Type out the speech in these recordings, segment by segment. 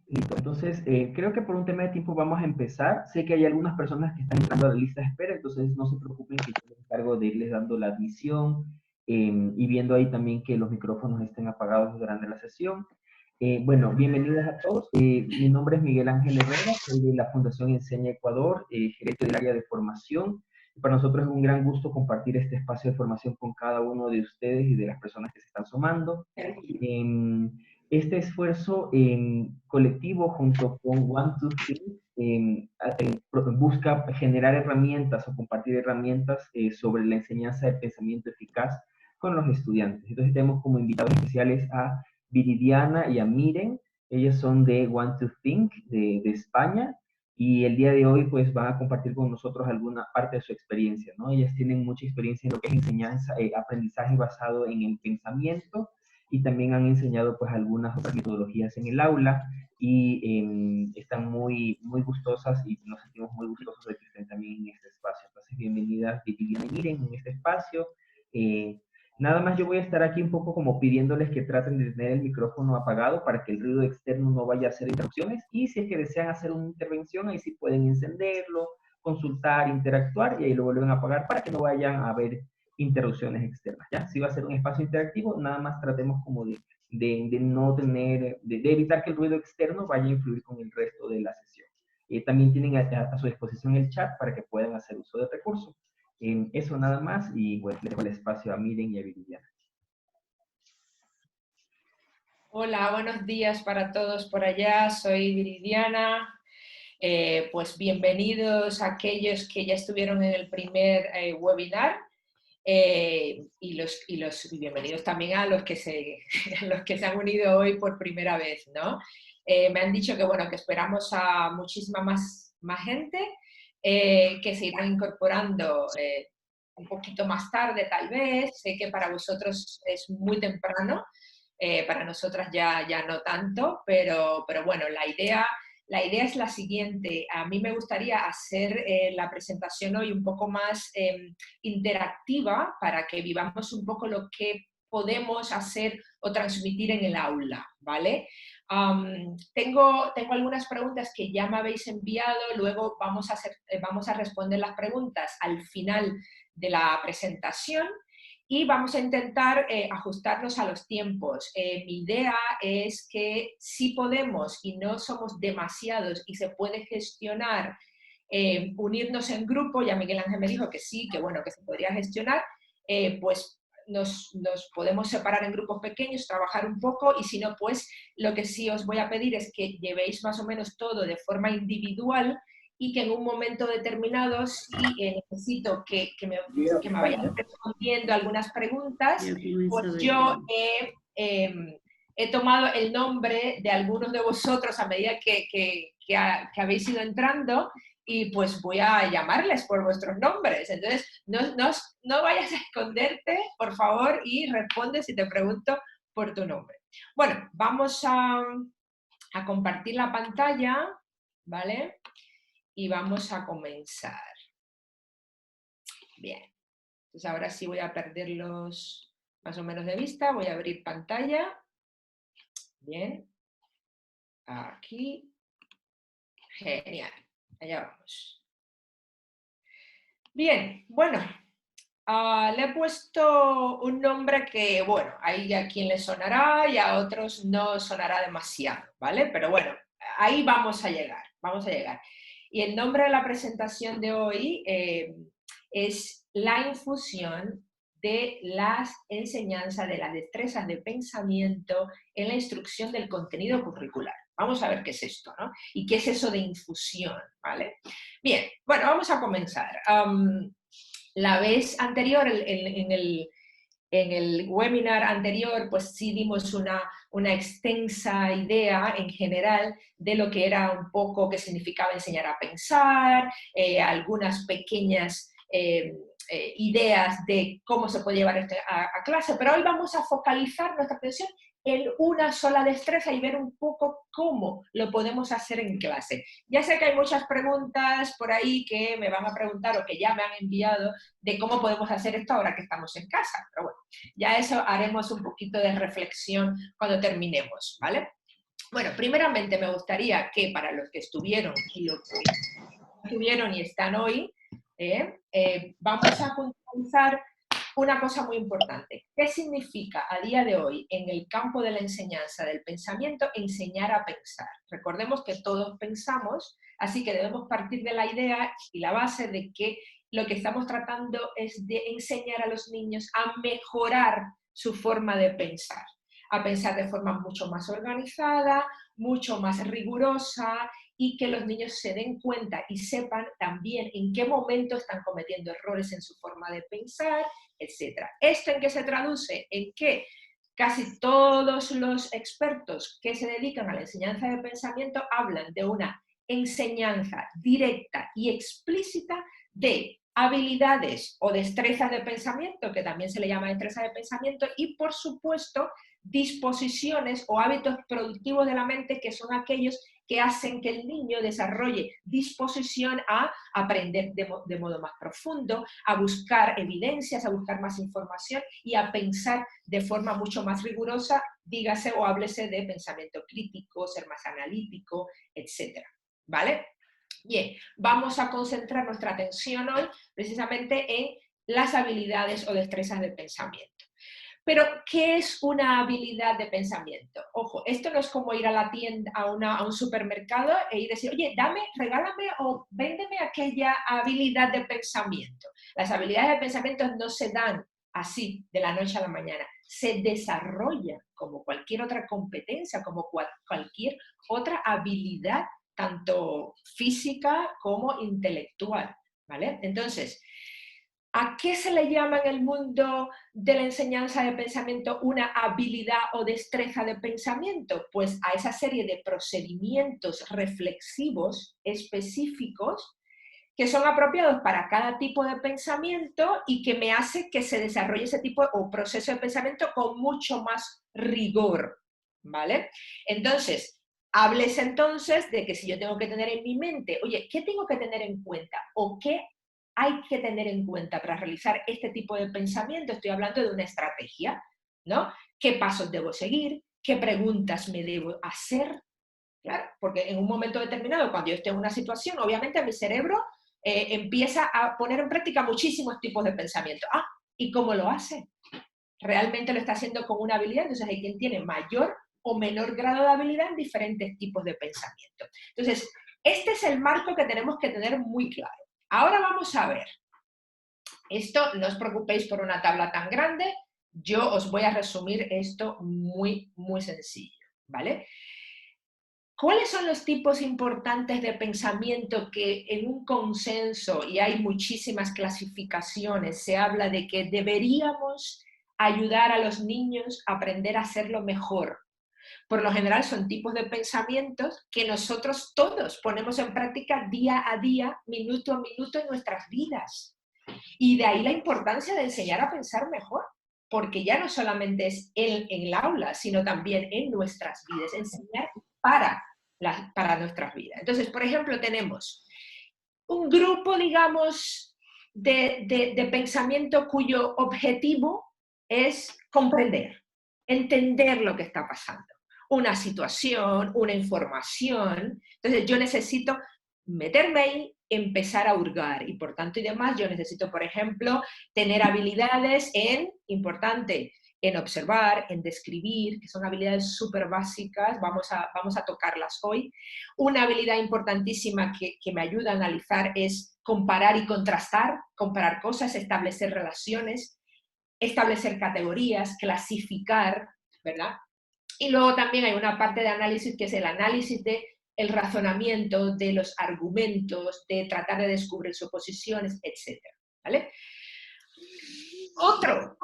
Listo, entonces creo que por un tema de tiempo vamos a empezar. Sé que hay algunas personas que están entrando a la lista de espera, entonces no se preocupen que yo me encargo de irles dando la admisión y viendo ahí también que los micrófonos estén apagados durante la sesión. Bueno, bienvenidos a todos. Mi nombre es Miguel Ángel Herrera, soy de la Fundación Enseña Ecuador, gerente del área de formación. Para nosotros es un gran gusto compartir este espacio de formación con cada uno de ustedes y de las personas que se están sumando. Este esfuerzo colectivo junto con One2Think busca generar herramientas o compartir herramientas sobre la enseñanza de pensamiento eficaz con los estudiantes. Entonces tenemos como invitados especiales a Viridiana y a Miren. Ellas son de One2Think de España y el día de hoy pues van a compartir con nosotros alguna parte de su experiencia, ¿no? Ellas tienen mucha experiencia en lo que es enseñanza, aprendizaje basado en el pensamiento y también han enseñado pues algunas otras metodologías en el aula y están muy gustosas y nos sentimos muy gustosos de que estén también en este espacio. Entonces, bienvenidas y bienvenidas en este espacio. Eh, Nada más yo voy a estar aquí un poco como pidiéndoles que traten de tener el micrófono apagado para que el ruido externo no vaya a hacer interrupciones y si es que desean hacer una intervención, ahí sí pueden encenderlo, consultar, interactuar y ahí lo vuelven a apagar para que no vayan a haber interrupciones externas. ¿Ya? Si va a ser un espacio interactivo, nada más tratemos como de no tener, de evitar que el ruido externo vaya a influir con el resto de la sesión. También tienen a su disposición el chat para que puedan hacer uso del recurso. Eso nada más y bueno, le dejo el espacio a Miren y a Viridiana. Hola, buenos días para todos por allá, soy Viridiana. Pues bienvenidos a aquellos que ya estuvieron en el primer webinar y bienvenidos también a los que a los que se han unido hoy por primera vez, ¿no? Me han dicho que, bueno, que esperamos a muchísima más gente que se irán incorporando un poquito más tarde tal vez. Sé que para vosotros es muy temprano, para nosotras ya no tanto, pero bueno, la idea es la siguiente. A mí me gustaría hacer la presentación hoy un poco más interactiva para que vivamos un poco lo que podemos hacer o transmitir en el aula, ¿vale? Tengo algunas preguntas que ya me habéis enviado, luego vamos a responder las preguntas al final de la presentación y vamos a intentar ajustarnos a los tiempos. Mi idea es que si podemos y no somos demasiados y se puede gestionar unirnos en grupo, ya Miguel Ángel me dijo que sí, que bueno, que se podría gestionar, pues nos podemos separar en grupos pequeños, trabajar un poco y si no, pues lo que sí os voy a pedir es que llevéis más o menos todo de forma individual y que en un momento determinado, si necesito que me vayan respondiendo algunas preguntas, pues yo he tomado el nombre de algunos de vosotros a medida que habéis ido entrando y pues voy a llamarles por vuestros nombres. Entonces, no vayas a esconderte, por favor, y responde si te pregunto por tu nombre. Bueno, vamos a compartir la pantalla, ¿vale? Y vamos a comenzar. Bien, entonces ahora sí voy a perderlos más o menos de vista, voy a abrir pantalla. Bien, aquí, genial, allá vamos. Bien, bueno, le he puesto un nombre que, bueno, hay a quien le sonará y a otros no sonará demasiado, ¿vale? Pero bueno, ahí vamos a llegar, vamos a llegar. Y el nombre de la presentación de hoy es la infusión de las enseñanzas de las destrezas de pensamiento en la instrucción del contenido curricular. Vamos a ver qué es esto, ¿no? Y qué es eso de infusión, ¿vale? Bien, bueno, vamos a comenzar. La vez anterior, en el webinar anterior, pues sí dimos una extensa idea en general de lo que era un poco, qué significaba enseñar a pensar, algunas pequeñas ideas de cómo se puede llevar esto a clase, pero hoy vamos a focalizar nuestra atención en una sola destreza y ver un poco cómo lo podemos hacer en clase. Ya sé que hay muchas preguntas por ahí que me van a preguntar o que ya me han enviado de cómo podemos hacer esto ahora que estamos en casa, pero bueno, ya eso haremos un poquito de reflexión cuando terminemos, ¿vale? Bueno, primeramente me gustaría que para los que estuvieron y los que estuvieron y están hoy, vamos a puntualizar una cosa muy importante. ¿Qué significa a día de hoy en el campo de la enseñanza del pensamiento enseñar a pensar? Recordemos que todos pensamos, así que debemos partir de la idea y la base de que lo que estamos tratando es de enseñar a los niños a mejorar su forma de pensar, a pensar de forma mucho más organizada, mucho más rigurosa, y que los niños se den cuenta y sepan también en qué momento están cometiendo errores en su forma de pensar, etc. ¿Esto en qué se traduce? En que casi todos los expertos que se dedican a la enseñanza de pensamiento hablan de una enseñanza directa y explícita de habilidades o destrezas de pensamiento, que también se le llama destreza de pensamiento, y por supuesto disposiciones o hábitos productivos de la mente, que son aquellos que hacen que el niño desarrolle disposición a aprender de modo más profundo, a buscar evidencias, a buscar más información y a pensar de forma mucho más rigurosa, dígase o háblese de pensamiento crítico, ser más analítico, etc. ¿Vale? Bien, vamos a concentrar nuestra atención hoy precisamente en las habilidades o destrezas de pensamiento. Pero, ¿qué es una habilidad de pensamiento? Ojo, esto no es como ir a la tienda, a un supermercado y decir, oye, regálame o véndeme aquella habilidad de pensamiento. Las habilidades de pensamiento no se dan así, de la noche a la mañana. Se desarrollan como cualquier otra competencia, como cualquier otra habilidad, tanto física como intelectual, ¿vale? Entonces, ¿a qué se le llama en el mundo de la enseñanza de pensamiento una habilidad o destreza de pensamiento? Pues a esa serie de procedimientos reflexivos específicos que son apropiados para cada tipo de pensamiento y que me hace que se desarrolle ese tipo o proceso de pensamiento con mucho más rigor, ¿vale? Entonces, hables entonces de que si yo tengo que tener en mi mente, oye, ¿qué tengo que tener en cuenta? ¿O qué hay que tener en cuenta para realizar este tipo de pensamiento? Estoy hablando de una estrategia, ¿no? ¿Qué pasos debo seguir? ¿Qué preguntas me debo hacer? Claro, porque en un momento determinado, cuando yo esté en una situación, obviamente mi cerebro empieza a poner en práctica muchísimos tipos de pensamiento. Ah, ¿y cómo lo hace? ¿Realmente lo está haciendo con una habilidad? Entonces hay quien tiene mayor o menor grado de habilidad en diferentes tipos de pensamiento. Entonces, este es el marco que tenemos que tener muy claro. Ahora vamos a ver. Esto, no os preocupéis por una tabla tan grande, yo os voy a resumir esto muy, muy sencillo, ¿vale? ¿Cuáles son los tipos importantes de pensamiento que en un consenso, y hay muchísimas clasificaciones, se habla de que deberíamos ayudar a los niños a aprender a hacerlo mejor? Por lo general son tipos de pensamientos que nosotros todos ponemos en práctica día a día, minuto a minuto en nuestras vidas. Y de ahí la importancia de enseñar a pensar mejor, porque ya no solamente es en el aula, sino también en nuestras vidas, enseñar para nuestras vidas. Entonces, por ejemplo, tenemos un grupo, digamos, de pensamiento cuyo objetivo es comprender, entender lo que está pasando, una situación, una información. Entonces, yo necesito meterme ahí, empezar a hurgar y por tanto y demás, yo necesito, por ejemplo, tener habilidades importante, en observar, en describir, que son habilidades súper básicas, vamos a tocarlas hoy. Una habilidad importantísima que me ayuda a analizar es comparar y contrastar, comparar cosas, establecer relaciones, establecer categorías, clasificar, ¿verdad? Y luego también hay una parte de análisis que es el análisis del razonamiento, de los argumentos, de tratar de descubrir suposiciones, etc. ¿Vale? Otro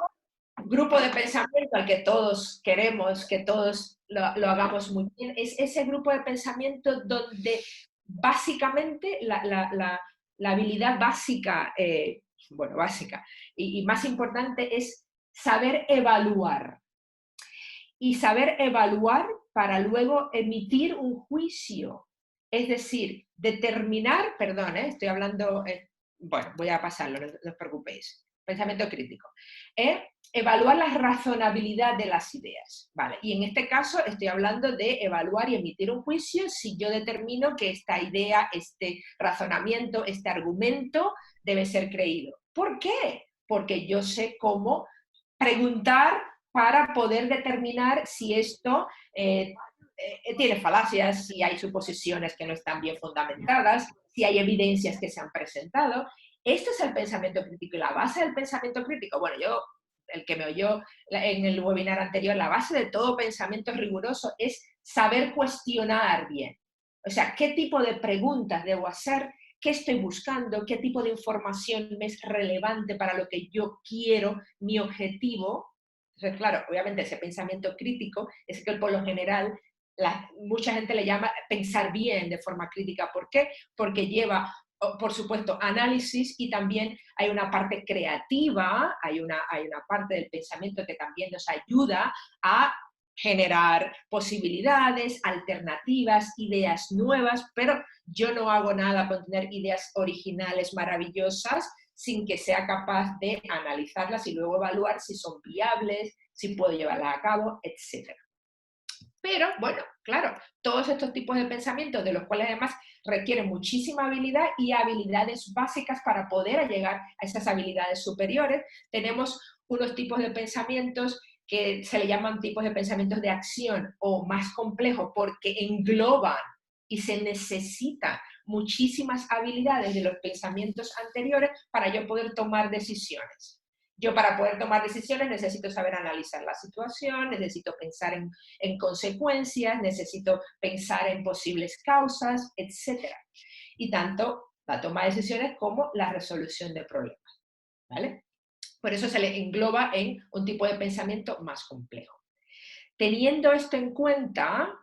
grupo de pensamiento al que todos queremos, que todos lo hagamos muy bien, es ese grupo de pensamiento donde básicamente la habilidad básica bueno, básica, y más importante es saber evaluar. Y saber evaluar para luego emitir un juicio. Es decir, determinar, perdón, estoy hablando, bueno, voy a pasarlo, no os preocupéis. Pensamiento crítico. Evaluar la razonabilidad de las ideas. ¿Vale? Y en este caso estoy hablando de evaluar y emitir un juicio si yo determino que esta idea, este razonamiento, este argumento debe ser creído. ¿Por qué? Porque yo sé cómo preguntar para poder determinar si esto tiene falacias, si hay suposiciones que no están bien fundamentadas, si hay evidencias que se han presentado. Esto es el pensamiento crítico. Y la base del pensamiento crítico, bueno, yo, el que me oyó en el webinar anterior, la base de todo pensamiento riguroso es saber cuestionar bien. O sea, ¿qué tipo de preguntas debo hacer? ¿Qué estoy buscando? ¿Qué tipo de información me es relevante para lo que yo quiero, mi objetivo? Entonces, claro, obviamente ese pensamiento crítico es que por lo general mucha gente le llama pensar bien de forma crítica. ¿Por qué? Porque lleva, por supuesto, análisis y también hay una parte creativa, hay una parte del pensamiento que también nos ayuda a generar posibilidades, alternativas, ideas nuevas, pero yo no hago nada con tener ideas originales maravillosas sin que sea capaz de analizarlas y luego evaluar si son viables, si puedo llevarlas a cabo, etc. Pero, bueno, claro, todos estos tipos de pensamientos, de los cuales además requieren muchísima habilidad y habilidades básicas para poder llegar a esas habilidades superiores, tenemos unos tipos de pensamientos que se le llaman tipos de pensamientos de acción o más complejos porque engloban y se necesitan muchísimas habilidades de los pensamientos anteriores para yo poder tomar decisiones. Yo para poder tomar decisiones necesito saber analizar la situación, necesito pensar en consecuencias, necesito pensar en posibles causas, etc. Y tanto la toma de decisiones como la resolución de problemas. ¿Vale? Por eso se le engloba en un tipo de pensamiento más complejo. Teniendo esto en cuenta,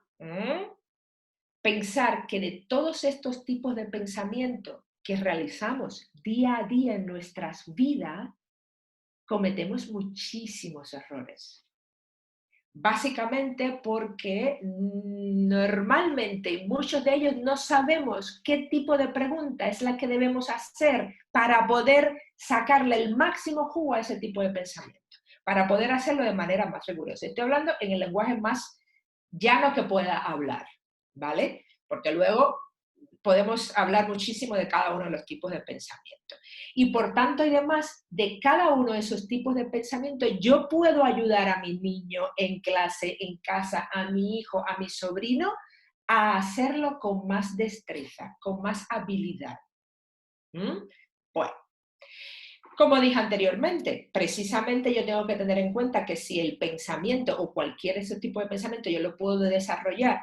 pensar que de todos estos tipos de pensamiento que realizamos día a día en nuestras vidas, cometemos muchísimos errores. Básicamente porque normalmente muchos de ellos no sabemos qué tipo de pregunta es la que debemos hacer para poder sacarle el máximo jugo a ese tipo de pensamiento, para poder hacerlo de manera más rigurosa. Estoy hablando en el lenguaje más llano que pueda hablar, ¿vale? Porque luego podemos hablar muchísimo de cada uno de los tipos de pensamiento. Y por tanto y demás, de cada uno de esos tipos de pensamiento, yo puedo ayudar a mi niño en clase, en casa, a mi hijo, a mi sobrino, a hacerlo con más destreza, con más habilidad. Bueno, como dije anteriormente, precisamente yo tengo que tener en cuenta que si el pensamiento o cualquier ese tipo de pensamiento yo lo puedo desarrollar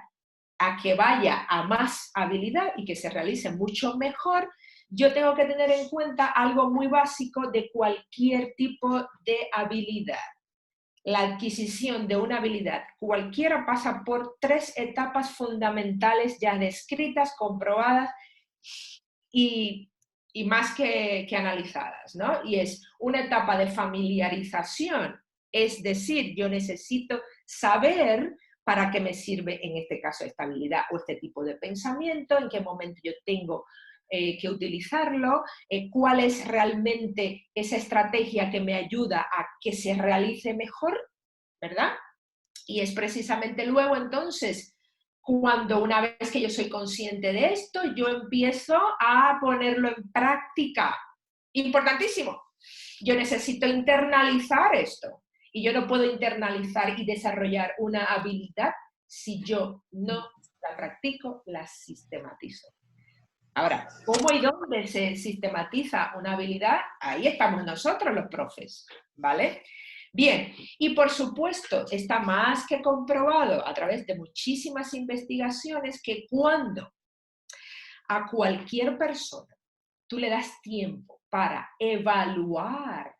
a que vaya a más habilidad y que se realice mucho mejor, yo tengo que tener en cuenta algo muy básico de cualquier tipo de habilidad. La adquisición de una habilidad cualquiera pasa por 3 etapas fundamentales ya descritas, comprobadas y más que analizadas, ¿no? Y es una etapa de familiarización, es decir, yo necesito saber para qué me sirve en este caso esta habilidad o este tipo de pensamiento, en qué momento yo tengo que utilizarlo, cuál es realmente esa estrategia que me ayuda a que se realice mejor, ¿verdad? Y es precisamente luego entonces cuando una vez que yo soy consciente de esto, yo empiezo a ponerlo en práctica. Importantísimo. Yo necesito internalizar esto. Y yo no puedo internalizar y desarrollar una habilidad si yo no la practico, la sistematizo. Ahora, ¿cómo y dónde se sistematiza una habilidad? Ahí estamos nosotros los profes, ¿vale? Bien, y por supuesto está más que comprobado a través de muchísimas investigaciones que cuando a cualquier persona tú le das tiempo para evaluar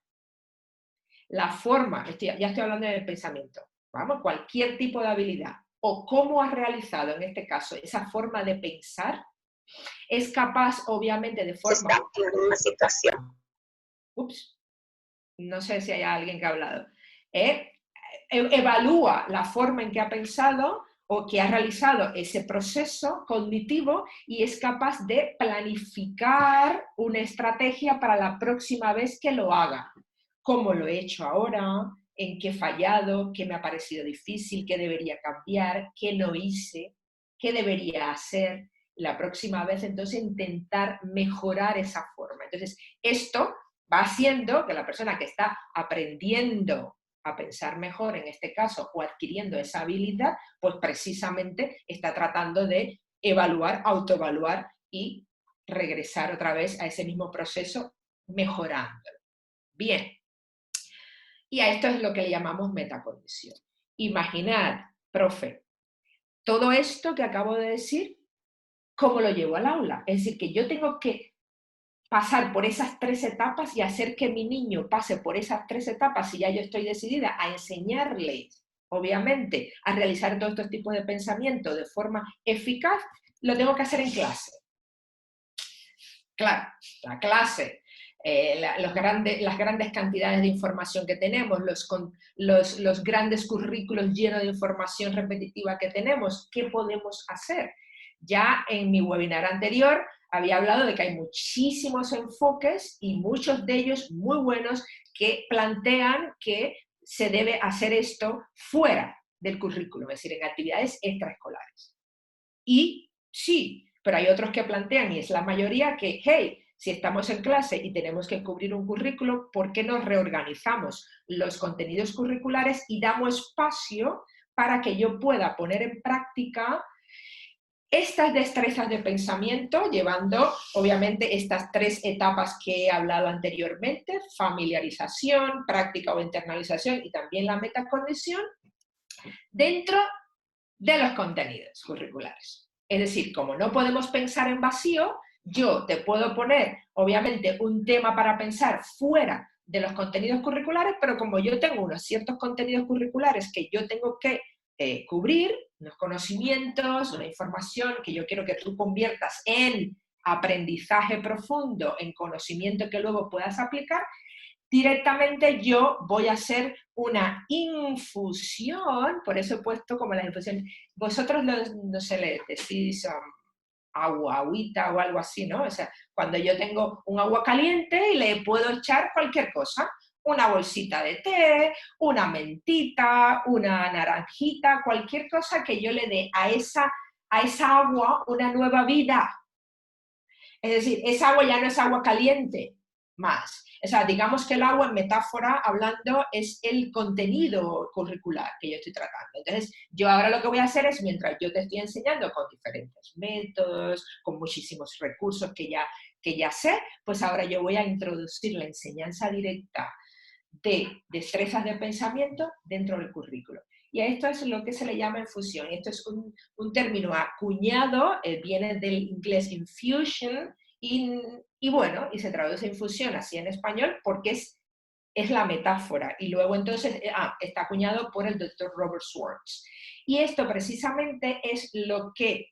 la forma, ya estoy hablando del pensamiento, vamos, cualquier tipo de habilidad, o cómo has realizado en este caso esa forma de pensar, es capaz obviamente de forma... Se está activando una situación. Ups, no sé si hay alguien que ha hablado. ¿Eh? Evalúa la forma en que ha pensado o que ha realizado ese proceso cognitivo y es capaz de planificar una estrategia para la próxima vez que lo haga. ¿Cómo lo he hecho ahora? ¿En qué he fallado? ¿Qué me ha parecido difícil? ¿Qué debería cambiar? ¿Qué no hice? ¿Qué debería hacer la próxima vez? Entonces, intentar mejorar esa forma. Entonces, esto va haciendo que la persona que está aprendiendo a pensar mejor en este caso o adquiriendo esa habilidad, pues precisamente está tratando de evaluar, autoevaluar y regresar otra vez a ese mismo proceso mejorándolo. Bien, y a esto es lo que le llamamos metacognición. Imaginad, profe, todo esto que acabo de decir, ¿cómo lo llevo al aula? Es decir, que yo tengo que pasar por esas 3 etapas y hacer que mi niño pase por esas 3 etapas y ya yo estoy decidida a enseñarles, obviamente, a realizar todos estos tipos de pensamiento de forma eficaz, lo tengo que hacer en clase. Claro, la clase, las grandes cantidades de información que tenemos, los grandes currículos llenos de información repetitiva que tenemos, ¿qué podemos hacer? Ya en mi webinar anterior había hablado de que hay muchísimos enfoques y muchos de ellos muy buenos que plantean que se debe hacer esto fuera del currículum, es decir, en actividades extraescolares. Y sí, pero hay otros que plantean, y es la mayoría, que, hey, si estamos en clase y tenemos que cubrir un currículo, ¿por qué no reorganizamos los contenidos curriculares y damos espacio para que yo pueda poner en práctica estas destrezas de pensamiento, llevando obviamente estas 3 etapas que he hablado anteriormente, familiarización, práctica o internalización y también la metacognición, dentro de los contenidos curriculares? Es decir, como no podemos pensar en vacío, yo te puedo poner, obviamente, un tema para pensar fuera de los contenidos curriculares, pero como yo tengo unos ciertos contenidos curriculares que yo tengo que cubrir, unos conocimientos, una información que yo quiero que tú conviertas en aprendizaje profundo, en conocimiento que luego puedas aplicar, directamente yo voy a hacer una infusión, por eso he puesto como la infusión. Vosotros no sé, le decís agua, agüita o algo así, ¿no? O sea, cuando yo tengo un agua caliente y le puedo echar cualquier cosa, una bolsita de té, una mentita, una naranjita, cualquier cosa que yo le dé a esa agua una nueva vida. Es decir, esa agua ya no es agua caliente más. O sea, digamos que el agua en metáfora hablando es el contenido curricular que yo estoy tratando. Entonces, yo ahora lo que voy a hacer es, mientras yo te estoy enseñando con diferentes métodos, con muchísimos recursos que ya sé, pues ahora yo voy a introducir la enseñanza directa de destrezas de pensamiento dentro del currículo. Y a esto es lo que se le llama infusión. Esto es un término acuñado, viene del inglés infusion, y bueno, y se traduce infusión así en español porque es la metáfora. Y luego entonces, está acuñado por el doctor Robert Schwartz. Y esto precisamente es lo que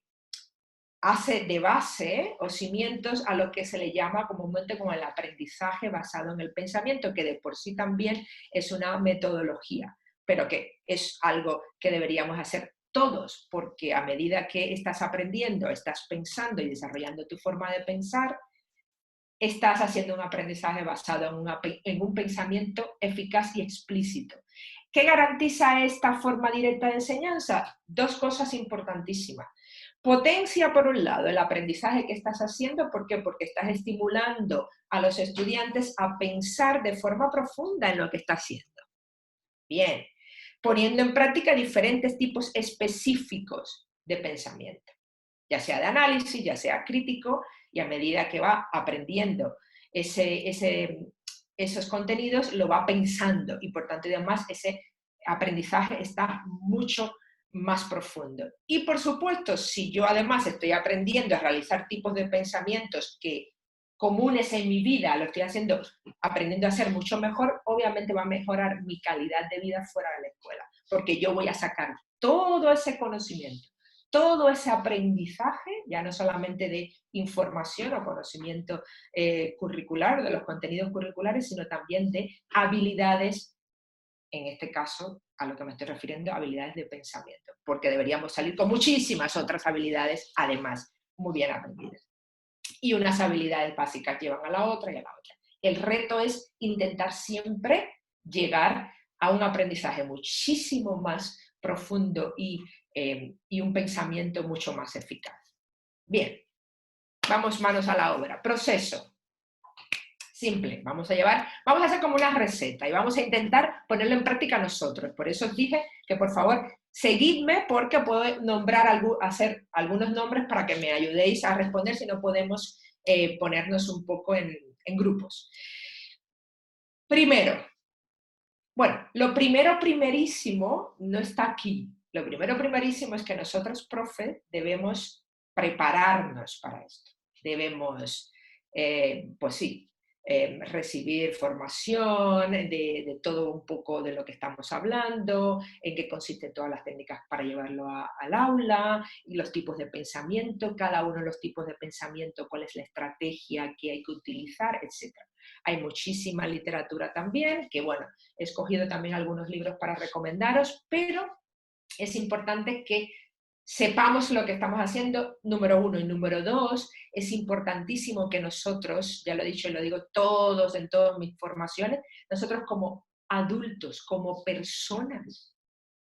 hace de base o cimientos a lo que se le llama comúnmente como el aprendizaje basado en el pensamiento, que de por sí también es una metodología, pero que es algo que deberíamos hacer todos, porque a medida que estás aprendiendo, estás pensando y desarrollando tu forma de pensar, estás haciendo un aprendizaje basado en un pensamiento eficaz y explícito. ¿Qué garantiza esta forma directa de enseñanza? 2 cosas importantísimas. Potencia, por un lado, el aprendizaje que estás haciendo. ¿Por qué? Porque estás estimulando a los estudiantes a pensar de forma profunda en lo que está haciendo. Bien, poniendo en práctica diferentes tipos específicos de pensamiento, ya sea de análisis, ya sea crítico, y a medida que va aprendiendo esos contenidos, lo va pensando y por tanto además ese aprendizaje está mucho más profundo. Y por supuesto, si yo además estoy aprendiendo a realizar tipos de pensamientos que comunes en mi vida, lo estoy haciendo, aprendiendo a ser mucho mejor, obviamente va a mejorar mi calidad de vida fuera de la escuela, porque yo voy a sacar todo ese conocimiento, todo ese aprendizaje, ya no solamente de información o conocimiento curricular, de los contenidos curriculares, sino también de habilidades, en este caso, a lo que me estoy refiriendo, habilidades de pensamiento, porque deberíamos salir con muchísimas otras habilidades, además, muy bien aprendidas. Y unas habilidades básicas llevan a la otra y a la otra. El reto es intentar siempre llegar a un aprendizaje muchísimo más profundo y un pensamiento mucho más eficaz. Bien, vamos manos a la obra. Proceso. Simple, vamos a hacer como una receta y vamos a intentar ponerlo en práctica nosotros. Por eso os dije que por favor seguidme porque puedo hacer algunos nombres para que me ayudéis a responder si no podemos ponernos un poco en grupos. Primero, bueno, lo primerísimo no está aquí. Lo primerísimo es que nosotros, profe, debemos prepararnos para esto. Debemos, pues sí, recibir formación de todo un poco de lo que estamos hablando, en qué consisten todas las técnicas para llevarlo al aula, y los tipos de pensamiento, cada uno de los tipos de pensamiento, cuál es la estrategia que hay que utilizar, etc. Hay muchísima literatura también, que bueno, he escogido también algunos libros para recomendaros, pero es importante que sepamos lo que estamos haciendo, número uno. Y número dos, es importantísimo que nosotros, ya lo he dicho y lo digo todos en todas mis formaciones, nosotros como adultos, como personas,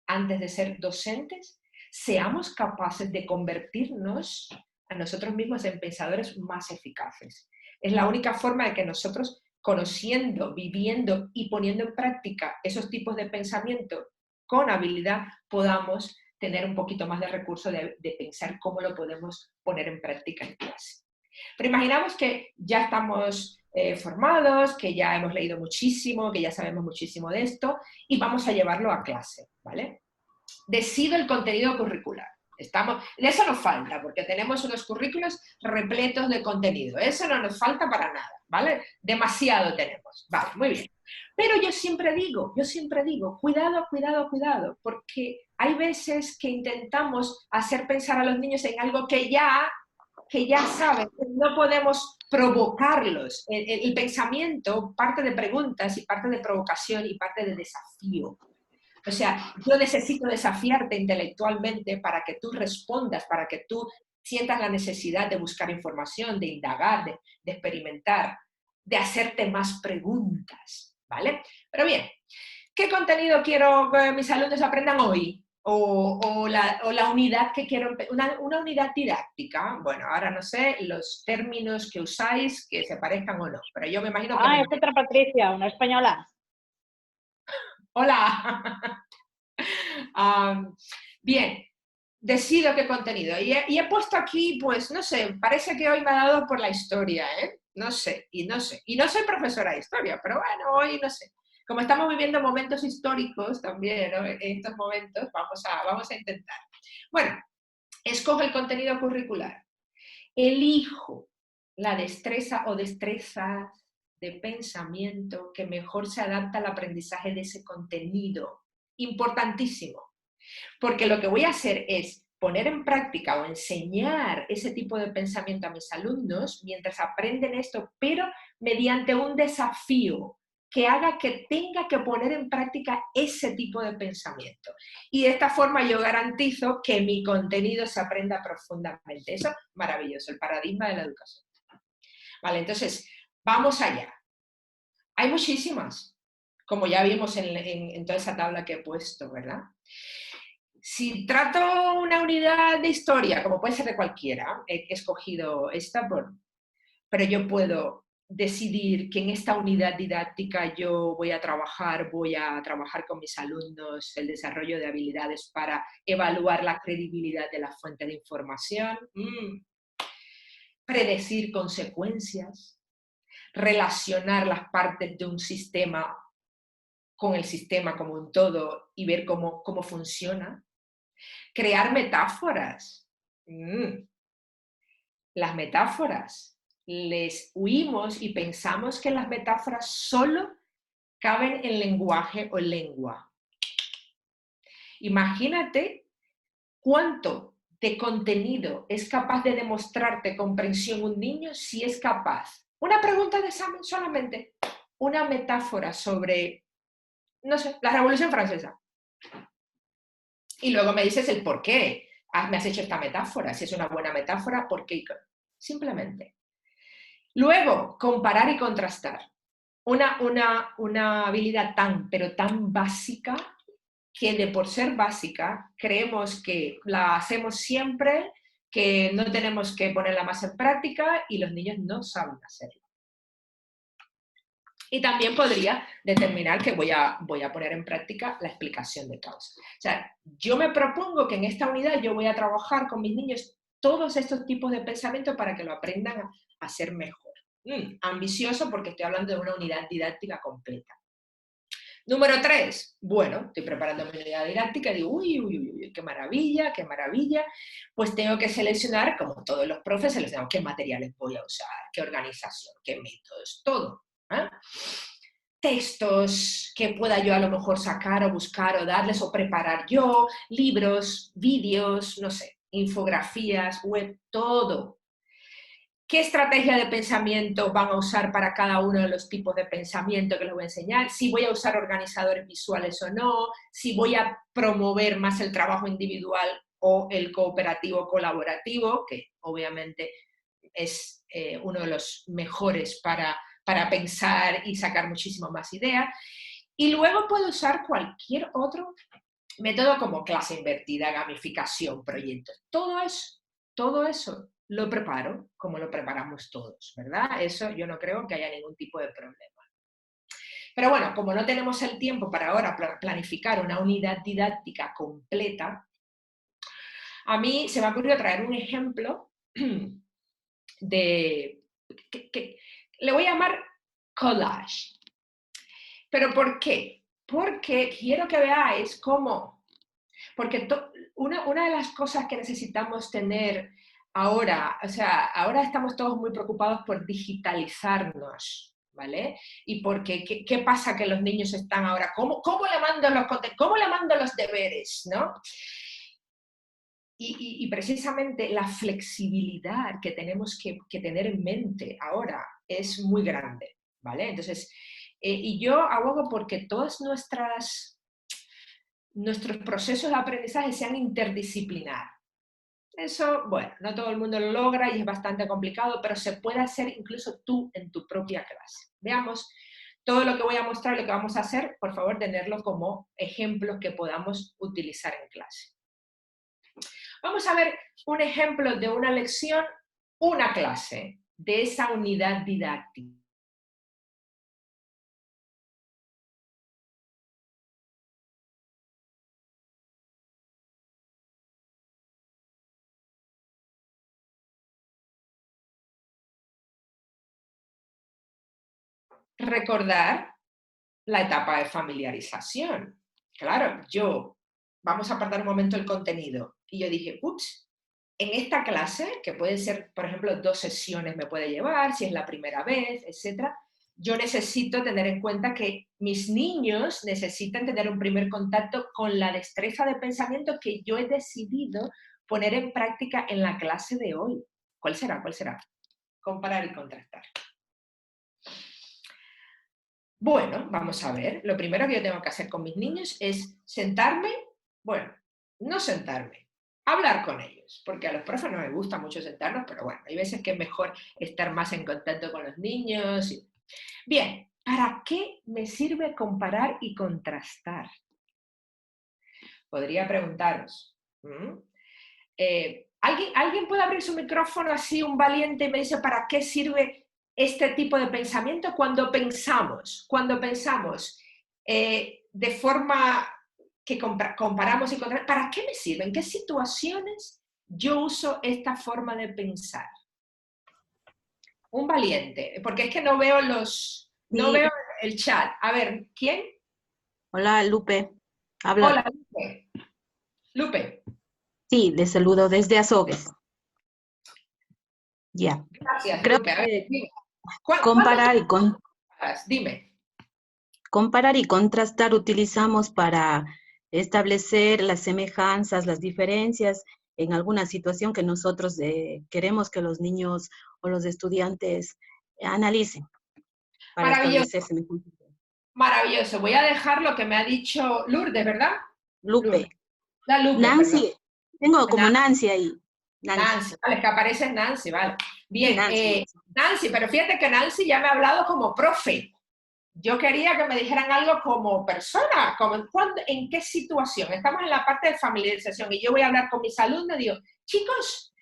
antes de ser docentes, seamos capaces de convertirnos a nosotros mismos en pensadores más eficaces. Es la única forma de que nosotros, conociendo, viviendo y poniendo en práctica esos tipos de pensamiento con habilidad, podamos tener un poquito más de recurso de pensar cómo lo podemos poner en práctica en clase. Pero imaginamos que ya estamos formados, que ya hemos leído muchísimo, que ya sabemos muchísimo de esto y vamos a llevarlo a clase, ¿vale? Decido el contenido curricular. De eso nos falta, porque tenemos unos currículos repletos de contenido. Eso no nos falta para nada, ¿vale? Demasiado tenemos. Vale, muy bien. Pero yo siempre digo, cuidado, cuidado, cuidado, porque hay veces que intentamos hacer pensar a los niños en algo que ya saben, no podemos provocarlos. El pensamiento parte de preguntas y parte de provocación y parte de desafío. O sea, yo necesito desafiarte intelectualmente para que tú respondas, para que tú sientas la necesidad de buscar información, de indagar, de experimentar, de hacerte más preguntas, ¿vale? Pero bien, ¿qué contenido quiero que mis alumnos aprendan hoy? O la unidad que quiero, una unidad didáctica. Bueno, ahora no sé los términos que usáis, que se parezcan o no, pero yo me imagino que... Ah, es otra Patricia, una española. Hola. Bien, decido qué contenido. Y he puesto aquí, pues, no sé, parece que hoy me ha dado por la historia, ¿eh? No sé. Y no soy profesora de historia, pero bueno, hoy no sé. Como estamos viviendo momentos históricos también, ¿no? En estos momentos vamos a intentar. Bueno, escojo el contenido curricular. Elijo la destreza o destrezas de pensamiento que mejor se adapta al aprendizaje de ese contenido. Importantísimo. Porque lo que voy a hacer es poner en práctica o enseñar ese tipo de pensamiento a mis alumnos mientras aprenden esto, pero mediante un desafío que haga que tenga que poner en práctica ese tipo de pensamiento. Y de esta forma yo garantizo que mi contenido se aprenda profundamente. Eso, maravilloso, el paradigma de la educación. Vale, entonces, vamos allá. Hay muchísimas, como ya vimos en toda esa tabla que he puesto, ¿verdad? Si trato una unidad de historia, como puede ser de cualquiera, he escogido esta, pero yo puedo decidir que en esta unidad didáctica yo voy a trabajar con mis alumnos el desarrollo de habilidades para evaluar la credibilidad de la fuente de información, predecir consecuencias, relacionar las partes de un sistema con el sistema como un todo y ver cómo funciona. Crear metáforas. Las metáforas. Les huimos y pensamos que las metáforas solo caben en lenguaje o lengua. Imagínate cuánto de contenido es capaz de demostrarte comprensión un niño? Si es capaz. Una pregunta de examen solamente. Una metáfora sobre, no sé, la Revolución Francesa. Y luego me dices el por qué. Me has hecho esta metáfora. Si es una buena metáfora, ¿por qué? Simplemente. Luego, comparar y contrastar. Una habilidad pero tan básica, que de por ser básica creemos que la hacemos siempre, que no tenemos que ponerla más en práctica y los niños no saben hacerlo. Y también podría determinar que voy a poner en práctica la explicación de causa. O sea, yo me propongo que en esta unidad yo voy a trabajar con mis niños todos estos tipos de pensamiento para que lo aprendan a ser mejor. Ambicioso, porque estoy hablando de una unidad didáctica completa. Número 3, bueno, estoy preparando mi unidad didáctica y digo, uy, qué maravilla, qué maravilla. Pues tengo que seleccionar, como todos los profes, seleccionamos qué materiales voy a usar, qué organización, qué métodos, todo. ¿Eh? Textos que pueda yo a lo mejor sacar o buscar o darles o preparar yo, libros, vídeos, no sé, infografías, web, todo. ¿Qué estrategia de pensamiento van a usar para cada uno de los tipos de pensamiento que les voy a enseñar? Si voy a usar organizadores visuales o no, si voy a promover más el trabajo individual o el cooperativo colaborativo, que obviamente es uno de los mejores para pensar y sacar muchísimo más ideas. Y luego puedo usar cualquier otro método como clase invertida, gamificación, proyectos. Todo eso lo preparo como lo preparamos todos, ¿verdad? Eso yo no creo que haya ningún tipo de problema. Pero bueno, como no tenemos el tiempo para ahora planificar una unidad didáctica completa, a mí se me ha ocurrido traer un ejemplo de... que le voy a llamar collage. ¿Pero por qué? Porque quiero que veáis cómo... Porque una de las cosas que necesitamos tener ahora, o sea, ahora estamos todos muy preocupados por digitalizarnos, ¿vale? Y porque, ¿qué pasa que los niños están ahora? ¿Cómo le mando los deberes, no? Y precisamente la flexibilidad que tenemos que tener en mente ahora es muy grande, ¿vale? Entonces, y yo abogo porque todas nuestros procesos de aprendizaje sean interdisciplinar. Eso, bueno, no todo el mundo lo logra y es bastante complicado, pero se puede hacer incluso tú en tu propia clase. Veamos todo lo que voy a mostrar, lo que vamos a hacer, por favor, tenerlo como ejemplos que podamos utilizar en clase. Vamos a ver un ejemplo de una lección, una clase, de esa unidad didáctica. Recordar la etapa de familiarización. Claro, vamos a apartar un momento el contenido. Y yo dije, ups, en esta clase, que puede ser, por ejemplo, 2 sesiones me puede llevar, si es la primera vez, etc., yo necesito tener en cuenta que mis niños necesitan tener un primer contacto con la destreza de pensamiento que yo he decidido poner en práctica en la clase de hoy. ¿Cuál será? ¿Cuál será? Comparar y contrastar. Bueno, vamos a ver. Lo primero que yo tengo que hacer con mis niños es sentarme, bueno, no sentarme, hablar con ellos, porque a los profes no me gusta mucho sentarnos, pero bueno, hay veces que es mejor estar más en contacto con los niños. Bien, ¿para qué me sirve comparar y contrastar? Podría preguntaros. ¿Alguien puede abrir su micrófono así, un valiente, y me dice para qué sirve este tipo de pensamiento cuando pensamos de forma que comparamos y contrastamos? ¿Para qué me sirve? ¿En qué situaciones yo uso esta forma de pensar? Un valiente, porque es que no veo no veo el chat. A ver, ¿quién? Hola, Lupe. Habla. Hola, Lupe. Lupe. Sí, les saludo desde Azogues. Ya. Gracias, Creo Lupe. A ver, que dime. comparar y contrastar utilizamos para establecer las semejanzas, las diferencias en alguna situación que nosotros queremos que los niños o los estudiantes analicen para Maravilloso, establecerse mejor. maravilloso. Voy a dejar lo que me ha dicho Lourdes, ¿verdad? Lupe. Lourdes. La Lupe, perdón. Nancy, tengo como Nancy ahí. Nancy, vale, es que aparece Nancy, vale. Sí, Bien, Nancy. Nancy, pero fíjate que Nancy ya me ha hablado como profe. Yo quería que me dijeran algo como persona, como en qué situación. Estamos en la parte de familiarización y yo voy a hablar con mis alumnos y digo, chicos,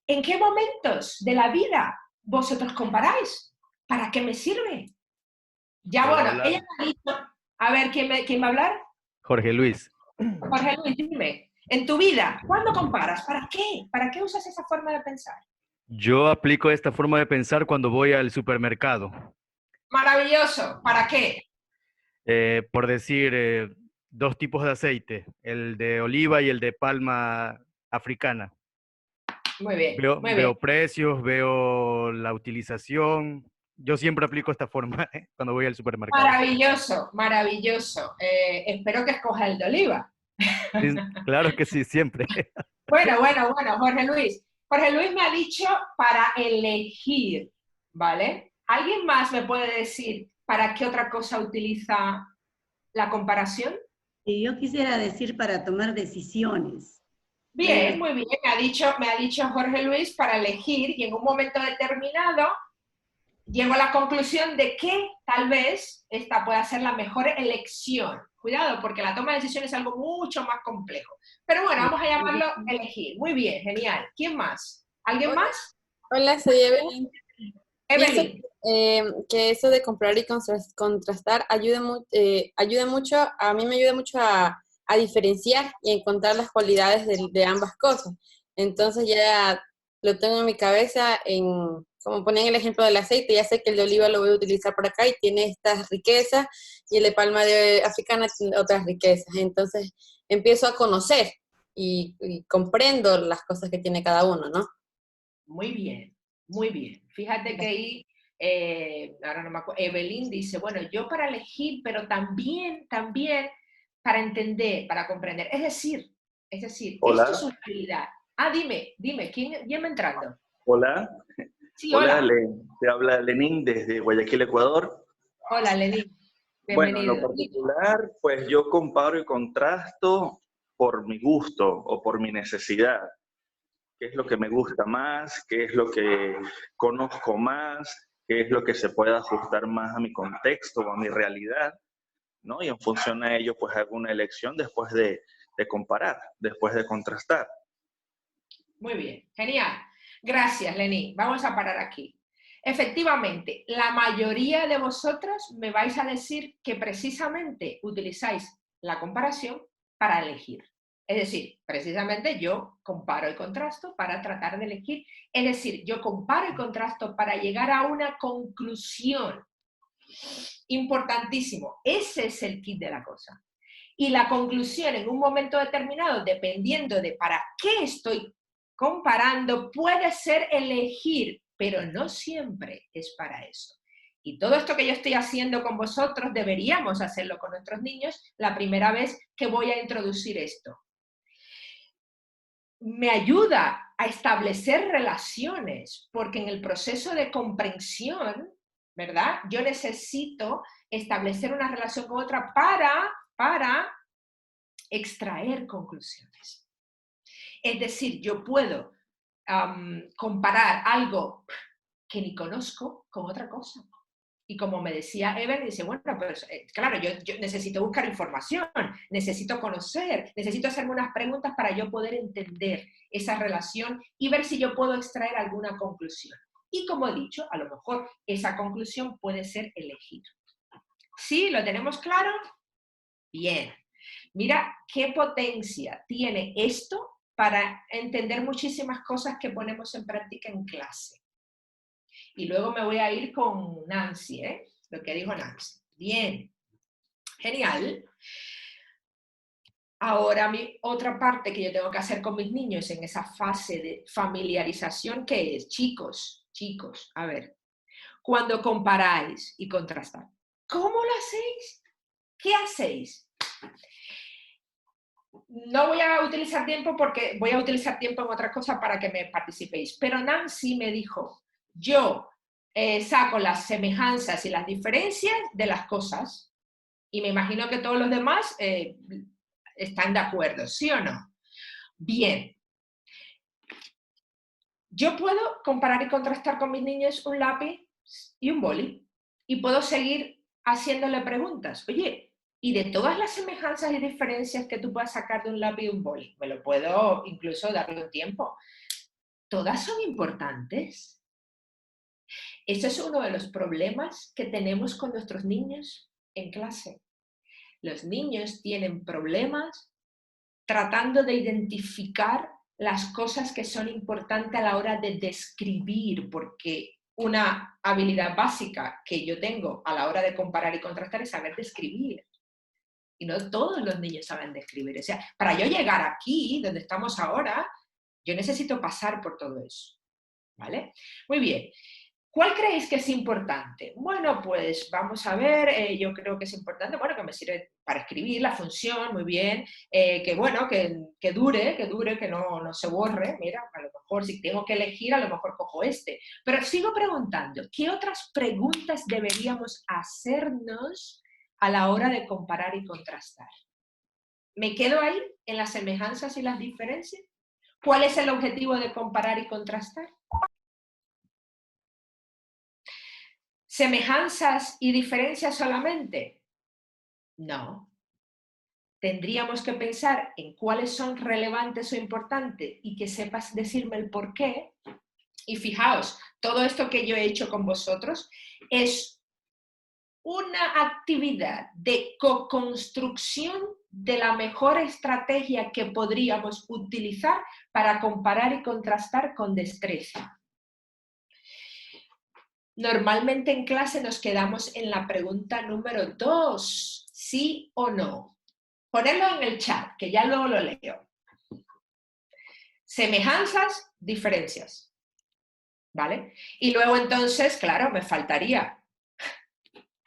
¿en qué momentos de la vida vosotros comparáis? ¿Para qué me sirve? Ya, Hola, bueno, hola. ella me ha dicho, a ver, ¿quién va a hablar? Jorge Luis. Jorge Luis, dime, en tu vida, ¿cuándo comparas? ¿Para qué? ¿Para qué usas esa forma de pensar? Yo aplico esta forma de pensar cuando voy al supermercado. Maravilloso, ¿para qué? Por decir, dos tipos de aceite, el de oliva y el de palma africana. Muy bien, Veo, muy bien. veo precios, veo la utilización. Yo siempre aplico esta forma cuando voy al supermercado. Maravilloso, maravilloso. Espero que escoja el de oliva. Sí, claro que sí, siempre. Bueno, Jorge Luis. Jorge Luis me ha dicho para elegir, ¿vale? ¿Alguien más me puede decir para qué otra cosa utiliza la comparación? Y yo quisiera decir para tomar decisiones. Bien, muy bien. Me ha dicho Jorge Luis para elegir y en un momento determinado llego a la conclusión de que tal vez esta pueda ser la mejor elección. Cuidado, porque la toma de decisiones es algo mucho más complejo. Pero bueno, vamos a llamarlo elegir. Muy bien, genial. ¿Quién más? ¿Alguien Hola, más? hola, soy Evelyn. Pienso Evelyn. que eso de comprar y contrastar ayuda mucho, a mí me ayuda mucho a diferenciar y encontrar las cualidades de ambas cosas. Entonces ya lo tengo en mi cabeza, como ponen el ejemplo del aceite, ya sé que el de oliva lo voy a utilizar por acá y tiene estas riquezas y el de palma de africana tiene otras riquezas. Entonces empiezo a conocer y comprendo las cosas que tiene cada uno, ¿no? Muy bien, muy bien. Fíjate que ahí, ahora no me acuerdo, Evelyn dice, bueno, yo para elegir, pero también para entender, para comprender. Es decir, Hola, esto es una habilidad. Ah, dime, ¿quién va entrando? hola, Sí, hola, hola. te habla Lenín desde Guayaquil, Ecuador. Hola, Lenín. Bueno, en lo Bienvenido. particular, pues yo comparo y contrasto por mi gusto o por mi necesidad. ¿Qué es lo que me gusta más? ¿Qué es lo que conozco más? ¿Qué es lo que se puede ajustar más a mi contexto o a mi realidad? ¿No? Y en función a ello, pues hago una elección después de comparar, después de contrastar. Muy bien, genial. Gracias, Lenín. Vamos a parar aquí. Efectivamente, la mayoría de vosotros me vais a decir que precisamente utilizáis la comparación para elegir. Es decir, precisamente yo comparo y contrasto para tratar de elegir. Es decir, yo comparo y contrasto para llegar a una conclusión. Importantísimo. Ese es el kit de la cosa. Y la conclusión en un momento determinado, dependiendo de para qué estoy comparando, puede ser elegir, pero no siempre es para eso. Y todo esto que yo estoy haciendo con vosotros, deberíamos hacerlo con nuestros niños la primera vez que voy a introducir esto. Me ayuda a establecer relaciones, porque en el proceso de comprensión, ¿verdad? Yo necesito establecer una relación con otra para extraer conclusiones. Es decir, yo puedo comparar algo que ni conozco con otra cosa. Y como me decía Ever, dice, bueno, pero claro, yo necesito buscar información, necesito conocer, necesito hacerme unas preguntas para yo poder entender esa relación y ver si yo puedo extraer alguna conclusión. Y como he dicho, a lo mejor esa conclusión puede ser elegir. ¿Sí? ¿Lo tenemos claro? Bien. Mira qué potencia tiene esto para entender muchísimas cosas que ponemos en práctica en clase. Y luego me voy a ir con Nancy, lo que dijo Nancy. Bien, genial. Ahora mi otra parte que yo tengo que hacer con mis niños en esa fase de familiarización, ¿qué es? Chicos, a ver, cuando comparáis y contrastáis, ¿cómo lo hacéis? ¿Qué hacéis? no voy a utilizar tiempo porque voy a utilizar tiempo en otra cosa para que me participéis. Pero Nancy me dijo, yo saco las semejanzas y las diferencias de las cosas y me imagino que todos los demás están de acuerdo, ¿sí o no? Bien. Yo puedo comparar y contrastar con mis niños un lápiz y un boli y puedo seguir haciéndole preguntas. Oye, y de todas las semejanzas y diferencias que tú puedas sacar de un lápiz y un boli, me lo puedo incluso darle un tiempo. ¿Todas son importantes? Ese es uno de los problemas que tenemos con nuestros niños en clase. Los niños tienen problemas tratando de identificar las cosas que son importantes a la hora de describir, porque una habilidad básica que yo tengo a la hora de comparar y contrastar es saber describir. Y no todos los niños saben describir. O sea, para yo llegar aquí, donde estamos ahora, yo necesito pasar por todo eso. ¿Vale? Muy bien. ¿Cuál creéis que es importante? Bueno, pues vamos a ver, yo creo que es importante, bueno, que me sirve para escribir la función, muy bien, que bueno, que dure, que no se borre, mira, a lo mejor si tengo que elegir, a lo mejor cojo este. Pero sigo preguntando, ¿qué otras preguntas deberíamos hacernos a la hora de comparar y contrastar? ¿Me quedo ahí en las semejanzas y las diferencias? ¿Cuál es el objetivo de comparar y contrastar? ¿Semejanzas y diferencias solamente? No. Tendríamos que pensar en cuáles son relevantes o importantes y que sepas decirme el por qué. Y fijaos, todo esto que yo he hecho con vosotros es una actividad de co-construcción de la mejor estrategia que podríamos utilizar para comparar y contrastar con destreza. Normalmente en clase nos quedamos en la pregunta número 2, ¿sí o no? Ponedlo en el chat, que ya luego lo leo. Semejanzas, diferencias. ¿Vale? Y luego entonces, claro, me faltaría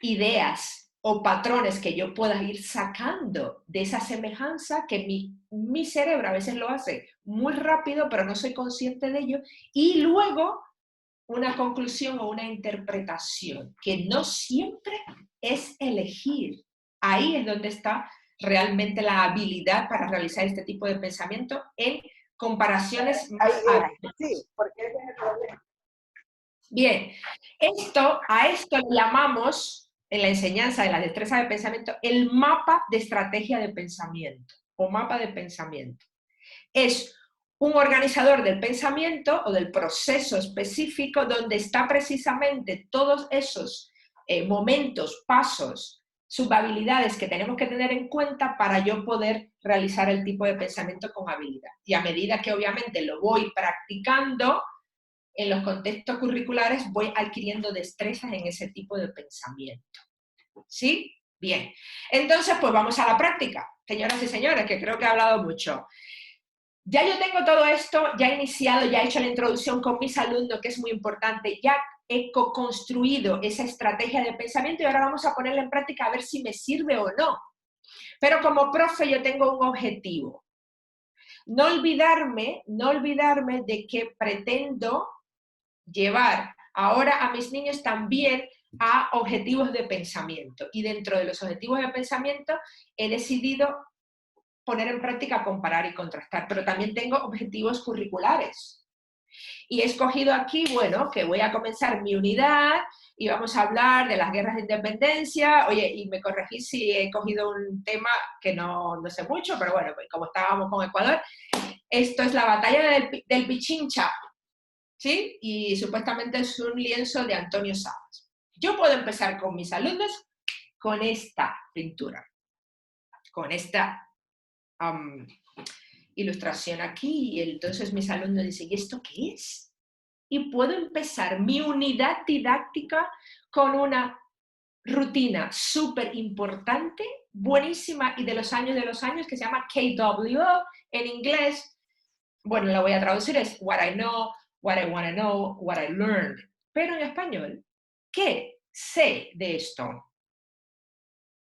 ideas o patrones que yo pueda ir sacando de esa semejanza que mi cerebro a veces lo hace muy rápido, pero no soy consciente de ello. Y luego una conclusión o una interpretación, que no siempre es elegir. Ahí es donde está realmente la habilidad para realizar este tipo de pensamiento en comparaciones más amplias. Sí, porque ese es el problema. Bien, a esto le llamamos, en la enseñanza de la destreza de pensamiento, el mapa de estrategia de pensamiento o mapa de pensamiento. Es un organizador del pensamiento o del proceso específico donde está precisamente todos esos momentos, pasos, subhabilidades que tenemos que tener en cuenta para yo poder realizar el tipo de pensamiento con habilidad. Y a medida que obviamente lo voy practicando en los contextos curriculares, voy adquiriendo destrezas en ese tipo de pensamiento. ¿Sí? Bien. Entonces, pues vamos a la práctica, señoras y señores, que creo que he hablado mucho. Ya yo tengo todo esto, ya he iniciado, ya he hecho la introducción con mis alumnos, que es muy importante, ya he co-construido esa estrategia de pensamiento y ahora vamos a ponerla en práctica a ver si me sirve o no. Pero como profe yo tengo un objetivo. No olvidarme de que pretendo llevar ahora a mis niños también a objetivos de pensamiento. Y dentro de los objetivos de pensamiento he decidido poner en práctica comparar y contrastar, pero también tengo objetivos curriculares. Y he escogido aquí, bueno, que voy a comenzar mi unidad y vamos a hablar de las guerras de independencia. Oye, y me corregí si he cogido un tema que no sé mucho, pero bueno, pues como estábamos con Ecuador, esto es la batalla del Pichincha, ¿sí? Y supuestamente es un lienzo de Antonio Sabas. Yo puedo empezar con mis alumnos con esta pintura, con esta ilustración aquí, y entonces mis alumnos dicen, ¿y esto qué es? Y puedo empezar mi unidad didáctica con una rutina súper importante, buenísima y de los años, que se llama KWO, en inglés, bueno, la voy a traducir, es What I Know, What I Want to Know, What I Learned, pero en español, ¿qué sé de esto?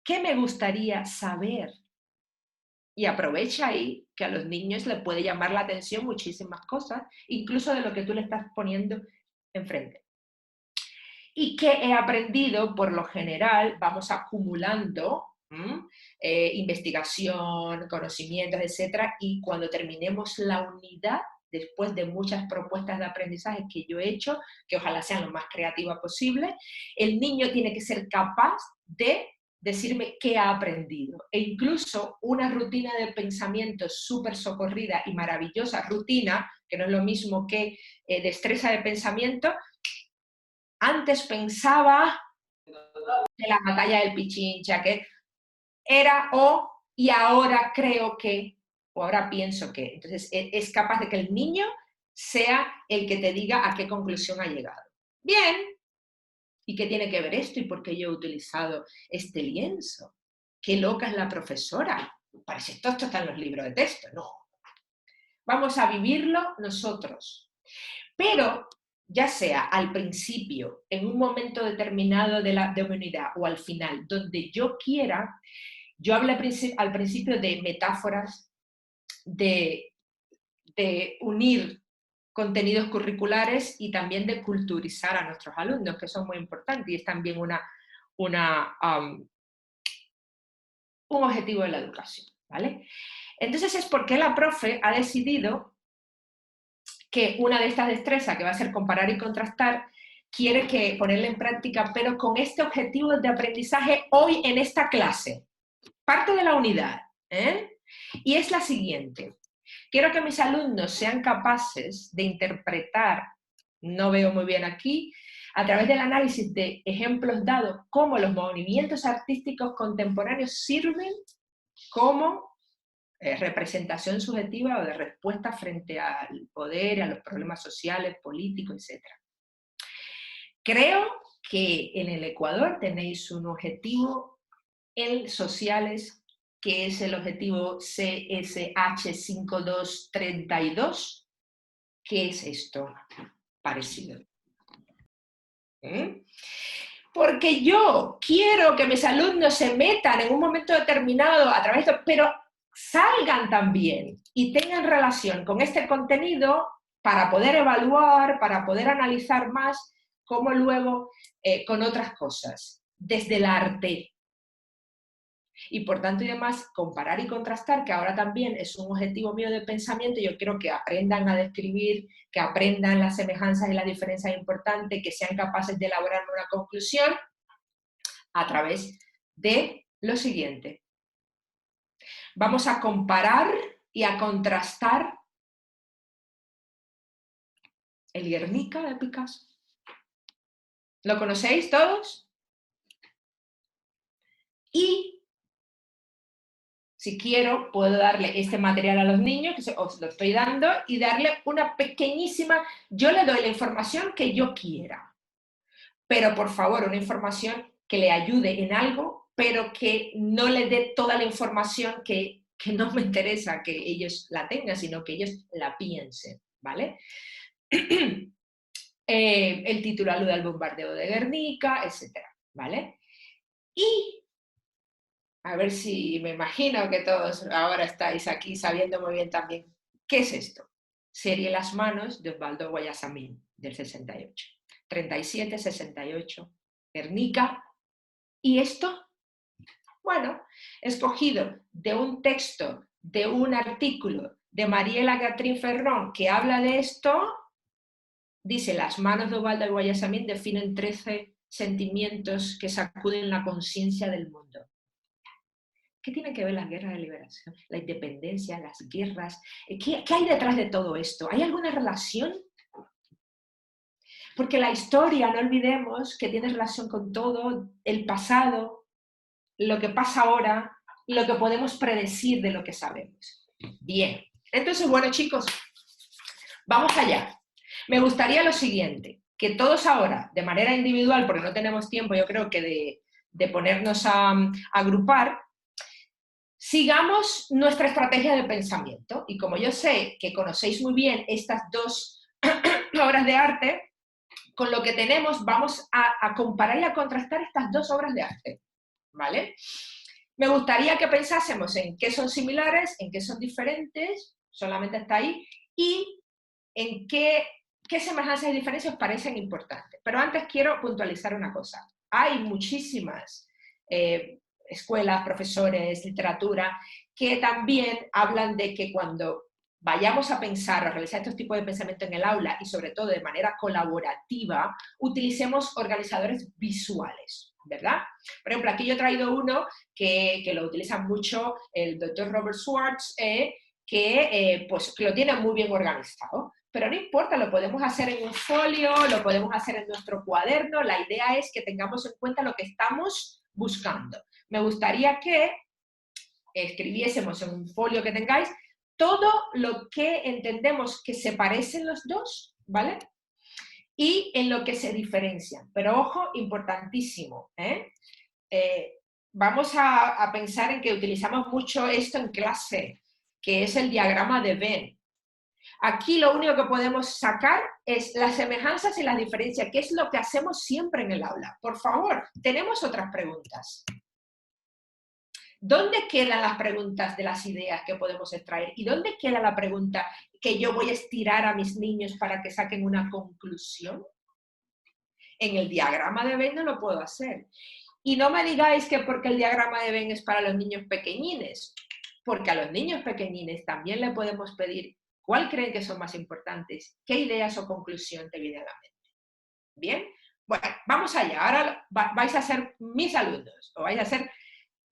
¿Qué me gustaría saber? Y aprovecha ahí que a los niños les puede llamar la atención muchísimas cosas, incluso de lo que tú le estás poniendo enfrente. ¿Y qué he aprendido? Por lo general vamos acumulando investigación, conocimientos, etcétera, y cuando terminemos la unidad, después de muchas propuestas de aprendizaje que yo he hecho, que ojalá sean lo más creativas posible, el niño tiene que ser capaz de decirme qué ha aprendido. E incluso una rutina de pensamiento súper socorrida y maravillosa, rutina, que no es lo mismo que destreza de pensamiento. Antes pensaba en la batalla del Pichincha, que era o, y ahora creo que, o ahora pienso que. Entonces, es capaz de que el niño sea el que te diga a qué conclusión ha llegado. Bien, ¿y qué tiene que ver esto? ¿Y por qué yo he utilizado este lienzo? ¡Qué loca es la profesora! Parece esto está en los libros de texto. No. Vamos a vivirlo nosotros. Pero, ya sea al principio, en un momento determinado de la unidad, o al final, donde yo quiera, yo hablé al principio de metáforas, de unir contenidos curriculares y también de culturizar a nuestros alumnos, que son muy importantes y es también un objetivo de la educación, ¿vale? Entonces es porque la profe ha decidido que una de estas destrezas, que va a ser comparar y contrastar, quiere que ponerla en práctica, pero con este objetivo de aprendizaje hoy en esta clase. Parte de la unidad, y es la siguiente. Quiero que mis alumnos sean capaces de interpretar, no veo muy bien aquí, a través del análisis de ejemplos dados, cómo los movimientos artísticos contemporáneos sirven como representación subjetiva o de respuesta frente al poder, a los problemas sociales, políticos, etc. Creo que en el Ecuador tenéis un objetivo en sociales, que es el objetivo CSH5232. ¿Qué es esto? Parecido. Porque yo quiero que mis alumnos se metan en un momento determinado a través de... pero salgan también y tengan relación con este contenido para poder evaluar, para poder analizar más, como luego con otras cosas, desde el arte. Y por tanto y demás, comparar y contrastar, que ahora también es un objetivo mío de pensamiento. Yo quiero que aprendan a describir, que aprendan las semejanzas y las diferencias importantes, que sean capaces de elaborar una conclusión a través de lo siguiente. Vamos a comparar y a contrastar el Guernica de Picasso. ¿Lo conocéis todos? Y si quiero, puedo darle este material a los niños, que os lo estoy dando, y darle una pequeñísima... Yo le doy la información que yo quiera, pero por favor, una información que le ayude en algo, pero que no le dé toda la información que no me interesa que ellos la tengan, sino que ellos la piensen, ¿vale? El título alude al bombardeo de Guernica, etc., ¿vale? Y, a ver si me imagino que todos ahora estáis aquí sabiendo muy bien también, ¿qué es esto? Serie Las manos de Osvaldo Guayasamín, del 68. 37, 68, Guernica. ¿Y esto? Bueno, escogido de un texto, de un artículo de Mariela Catrín Ferrón que habla de esto, dice: las manos de Osvaldo Guayasamín definen 13 sentimientos que sacuden la conciencia del mundo. ¿Qué tienen que ver las guerras de liberación, la independencia, las guerras? ¿Qué hay detrás de todo esto? ¿Hay alguna relación? Porque la historia, no olvidemos, que tiene relación con todo, el pasado, lo que pasa ahora, lo que podemos predecir de lo que sabemos. Bien, entonces, bueno, chicos, vamos allá. Me gustaría lo siguiente, que todos ahora, de manera individual, porque no tenemos tiempo, yo creo que de ponernos a agrupar, sigamos nuestra estrategia de pensamiento. Y como yo sé que conocéis muy bien estas dos obras de arte, con lo que tenemos vamos a comparar y a contrastar estas dos obras de arte, ¿vale? Me gustaría que pensásemos en qué son similares, en qué son diferentes, solamente está ahí, y en qué semejanzas y diferencias os parecen importantes. Pero antes quiero puntualizar una cosa. Hay muchísimas escuelas, profesores, literatura, que también hablan de que cuando vayamos a pensar o realizar estos tipos de pensamiento en el aula y sobre todo de manera colaborativa, utilicemos organizadores visuales, ¿verdad? Por ejemplo, aquí yo he traído uno que lo utiliza mucho el doctor Robert Schwartz, pues, que lo tiene muy bien organizado. Pero no importa, lo podemos hacer en un folio, lo podemos hacer en nuestro cuaderno, la idea es que tengamos en cuenta lo que estamos buscando. Me gustaría que escribiésemos en un folio que tengáis todo lo que entendemos que se parecen los dos, ¿vale? Y en lo que se diferencian. Pero ojo, importantísimo, vamos a pensar en que utilizamos mucho esto en clase, que es el diagrama de Venn. Aquí lo único que podemos sacar es las semejanzas y las diferencias, que es lo que hacemos siempre en el aula. Por favor, tenemos otras preguntas. ¿Dónde quedan las preguntas de las ideas que podemos extraer? ¿Y dónde queda la pregunta que yo voy a estirar a mis niños para que saquen una conclusión? En el diagrama de Venn no lo puedo hacer. Y no me digáis que porque el diagrama de Venn es para los niños pequeñines, porque a los niños pequeñines también le podemos pedir cuál creen que son más importantes, qué ideas o conclusión te viene a la mente. ¿Bien? Bueno, vamos allá. Ahora vais a ser mis alumnos, o vais a ser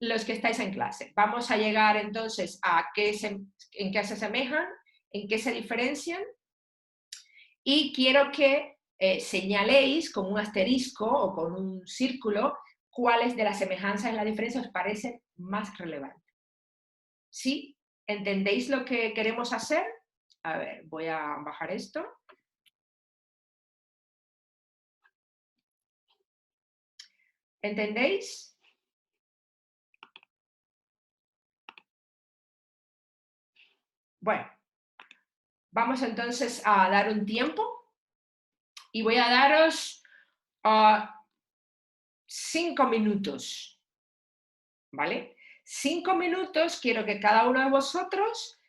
los que estáis en clase. Vamos a llegar entonces a en qué se asemejan, en qué se diferencian, y quiero que señaléis con un asterisco o con un círculo cuáles de las semejanzas y las diferencias os parecen más relevantes. ¿Sí? ¿Entendéis lo que queremos hacer? A ver, voy a bajar esto. ¿Entendéis? Bueno, vamos entonces a dar un tiempo y voy a daros 5 minutos, ¿vale? 5 minutos, quiero que cada uno de vosotros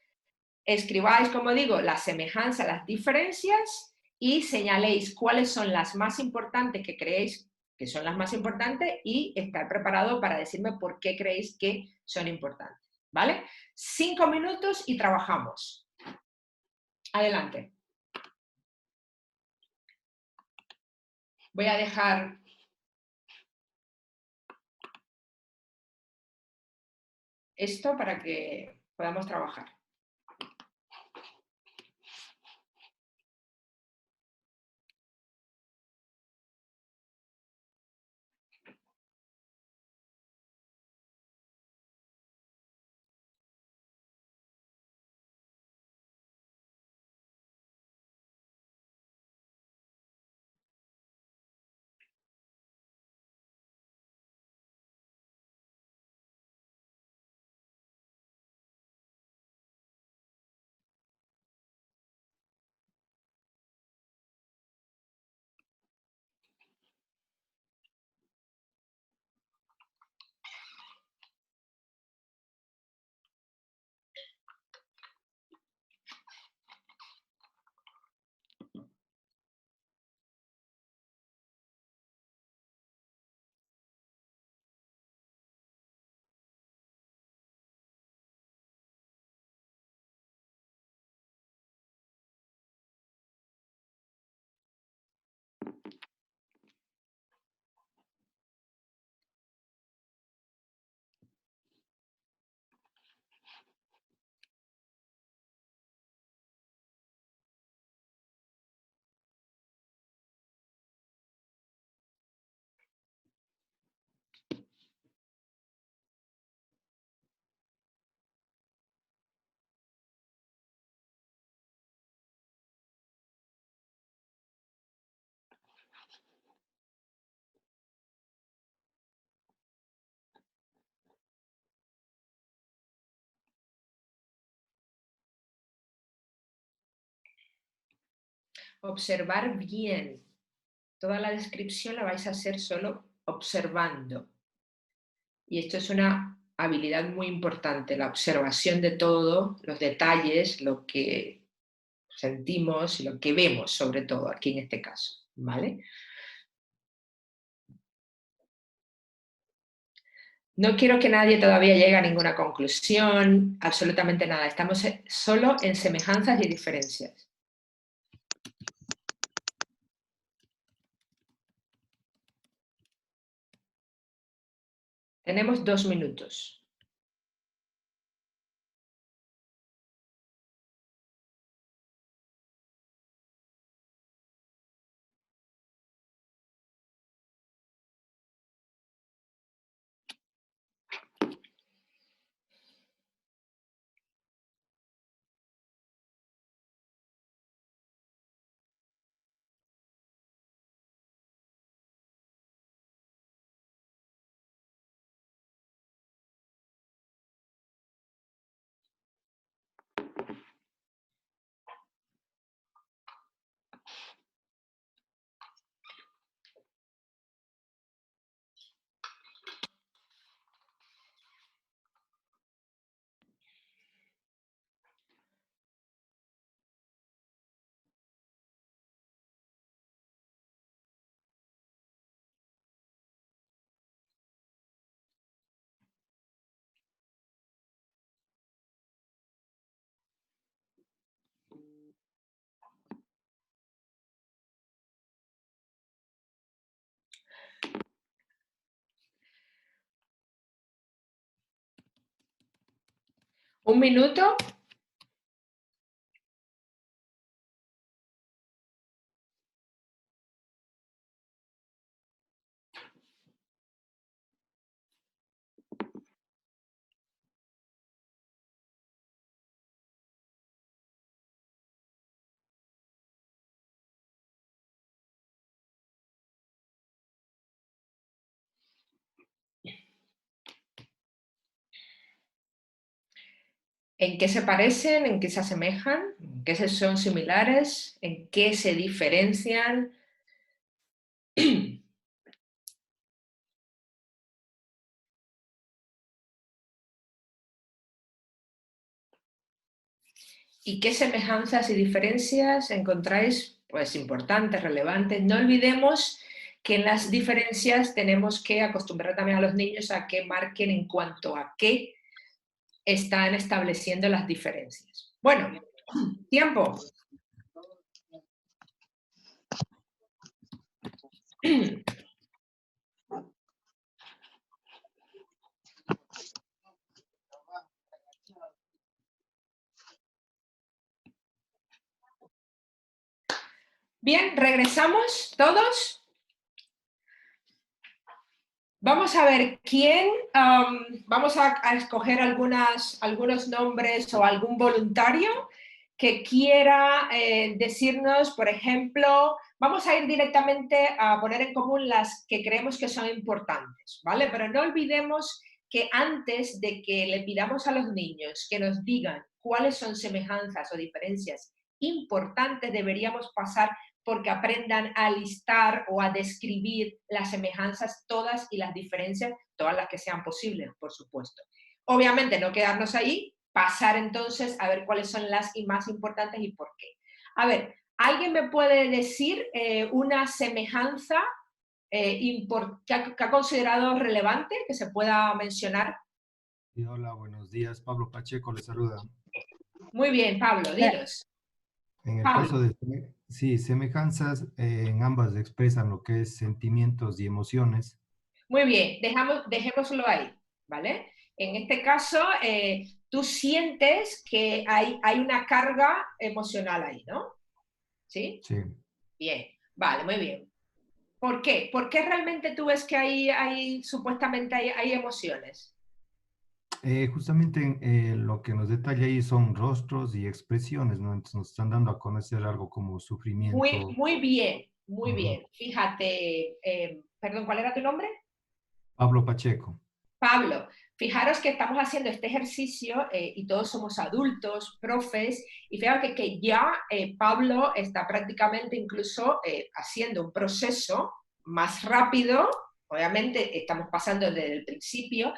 escribáis, como digo, las semejanzas, las diferencias y señaléis cuáles son las más importantes que creéis que son las más importantes y estar preparado para decirme por qué creéis que son importantes, ¿vale? 5 minutos y trabajamos. Adelante. Voy a dejar esto para que podamos trabajar. Observar bien. Toda la descripción la vais a hacer solo observando. Y esto es una habilidad muy importante, la observación de todo, los detalles, lo que sentimos y lo que vemos, sobre todo aquí en este caso, ¿vale? No quiero que nadie todavía llegue a ninguna conclusión, absolutamente nada. Estamos solo en semejanzas y diferencias. Tenemos 2 minutos. ¿Un minuto? ¿En qué se parecen? ¿En qué se asemejan? ¿En qué son similares? ¿En qué se diferencian? ¿Y qué semejanzas y diferencias encontráis? Pues importantes, relevantes. No olvidemos que en las diferencias tenemos que acostumbrar también a los niños a que marquen en cuanto a qué están estableciendo las diferencias. Bueno, tiempo. Bien, regresamos todos. Vamos a ver quién, vamos a escoger algunos nombres o algún voluntario que quiera decirnos, por ejemplo, vamos a ir directamente a poner en común las que creemos que son importantes, ¿vale? Pero no olvidemos que antes de que le pidamos a los niños que nos digan cuáles son semejanzas o diferencias importantes, deberíamos pasar porque aprendan a listar o a describir las semejanzas todas y las diferencias, todas las que sean posibles, por supuesto. Obviamente no quedarnos ahí, pasar entonces a ver cuáles son las más importantes y por qué. A ver, ¿alguien me puede decir una semejanza que ha considerado relevante, que se pueda mencionar? Sí, hola, buenos días. Pablo Pacheco les saluda. Muy bien, Pablo, dinos. En el Pablo. caso de, sí, semejanzas, en ambas expresan lo que es sentimientos y emociones. Muy bien, dejémoslo ahí, ¿vale? En este caso, tú sientes que hay una carga emocional ahí, ¿no? ¿Sí? Sí. Bien, vale, muy bien. ¿Por qué? ¿Por qué realmente tú ves que supuestamente hay emociones? Justamente lo que nos detalla ahí son rostros y expresiones, ¿no? Entonces nos están dando a conocer algo como sufrimiento. Muy bien, muy bien. Fíjate, perdón, ¿cuál era tu nombre? Pablo Pacheco. Pablo, fijaros que estamos haciendo este ejercicio y todos somos adultos, profes, y fíjate que ya Pablo está prácticamente incluso haciendo un proceso más rápido obviamente estamos pasando desde el principio,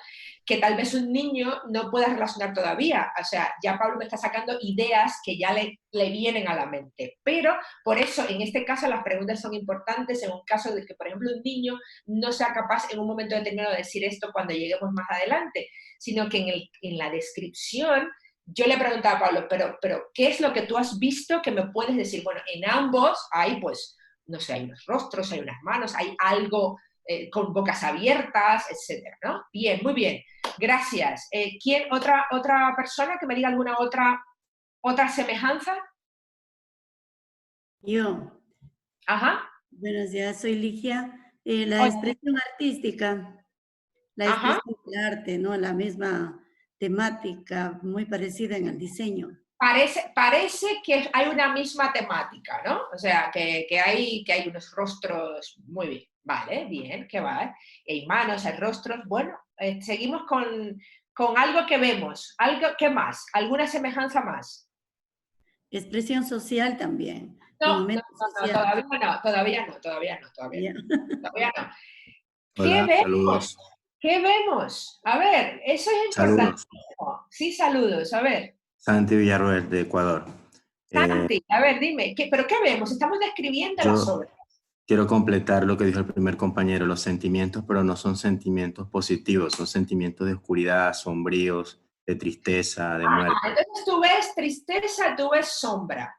que tal vez un niño no pueda relacionar todavía. O sea, ya Pablo me está sacando ideas que ya le vienen a la mente. Pero por eso, en este caso, las preguntas son importantes en un caso de que, por ejemplo, un niño no sea capaz en un momento determinado de decir esto cuando lleguemos más adelante, sino que en la descripción yo le preguntaba a Pablo, pero ¿qué es lo que tú has visto que me puedes decir? Bueno, en ambos hay, pues, no sé, hay unos rostros, hay unas manos, hay algo con bocas abiertas, etcétera, ¿no? Bien, muy bien. Gracias. ¿Quién, otra persona que me diga alguna otra semejanza? Yo. Ajá. Buenos días, soy Ligia. La Hola. expresión artística, la Ajá. expresión del arte, ¿no? La misma temática, muy parecida en el diseño. Parece que hay una misma temática, ¿no? O sea, que hay unos rostros, muy bien, vale, bien, que va. Hay manos, hay rostros, bueno, seguimos con algo que vemos, ¿qué más? ¿Alguna semejanza más? Expresión social también. No, todavía no. Todavía no. ¿Qué Hola, vemos? saludos. ¿Qué vemos? A ver, eso es Saludos. importantísimo. Sí, saludos, a ver. Santi Villarroel, de Ecuador. Santi, a ver, dime, ¿pero qué vemos? Estamos describiendo las Yo obras. quiero completar lo que dijo el primer compañero, los sentimientos, pero no son sentimientos positivos, son sentimientos de oscuridad, sombríos, de tristeza, de muerte. Entonces tú ves tristeza, tú ves sombra.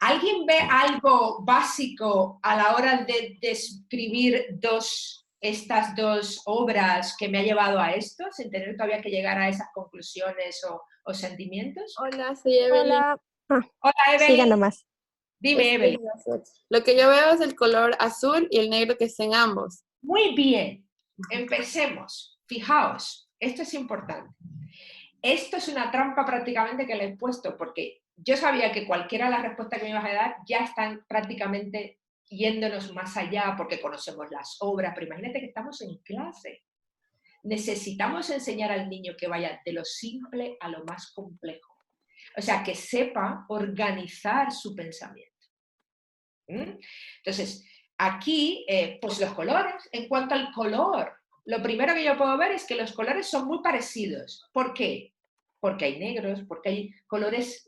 ¿Alguien ve algo básico a la hora de describir estas dos obras que me ha llevado a esto, sin tener todavía que llegar a esas conclusiones o sentimientos? Hola, soy Evelyn. Hola. Hola, Evelyn. Siga nomás. Dime, Evelyn. Lo que yo veo es el color azul y el negro que está en ambos. Muy bien. Empecemos. Fijaos, esto es importante. Esto es una trampa prácticamente que le he puesto, porque yo sabía que cualquiera de las respuestas que me ibas a dar ya están prácticamente yéndonos más allá, porque conocemos las obras, pero imagínate que estamos en clase. Necesitamos enseñar al niño que vaya de lo simple a lo más complejo. O sea, que sepa organizar su pensamiento. Entonces, aquí, pues los colores, en cuanto al color, lo primero que yo puedo ver es que los colores son muy parecidos. ¿Por qué? Porque hay negros, porque hay colores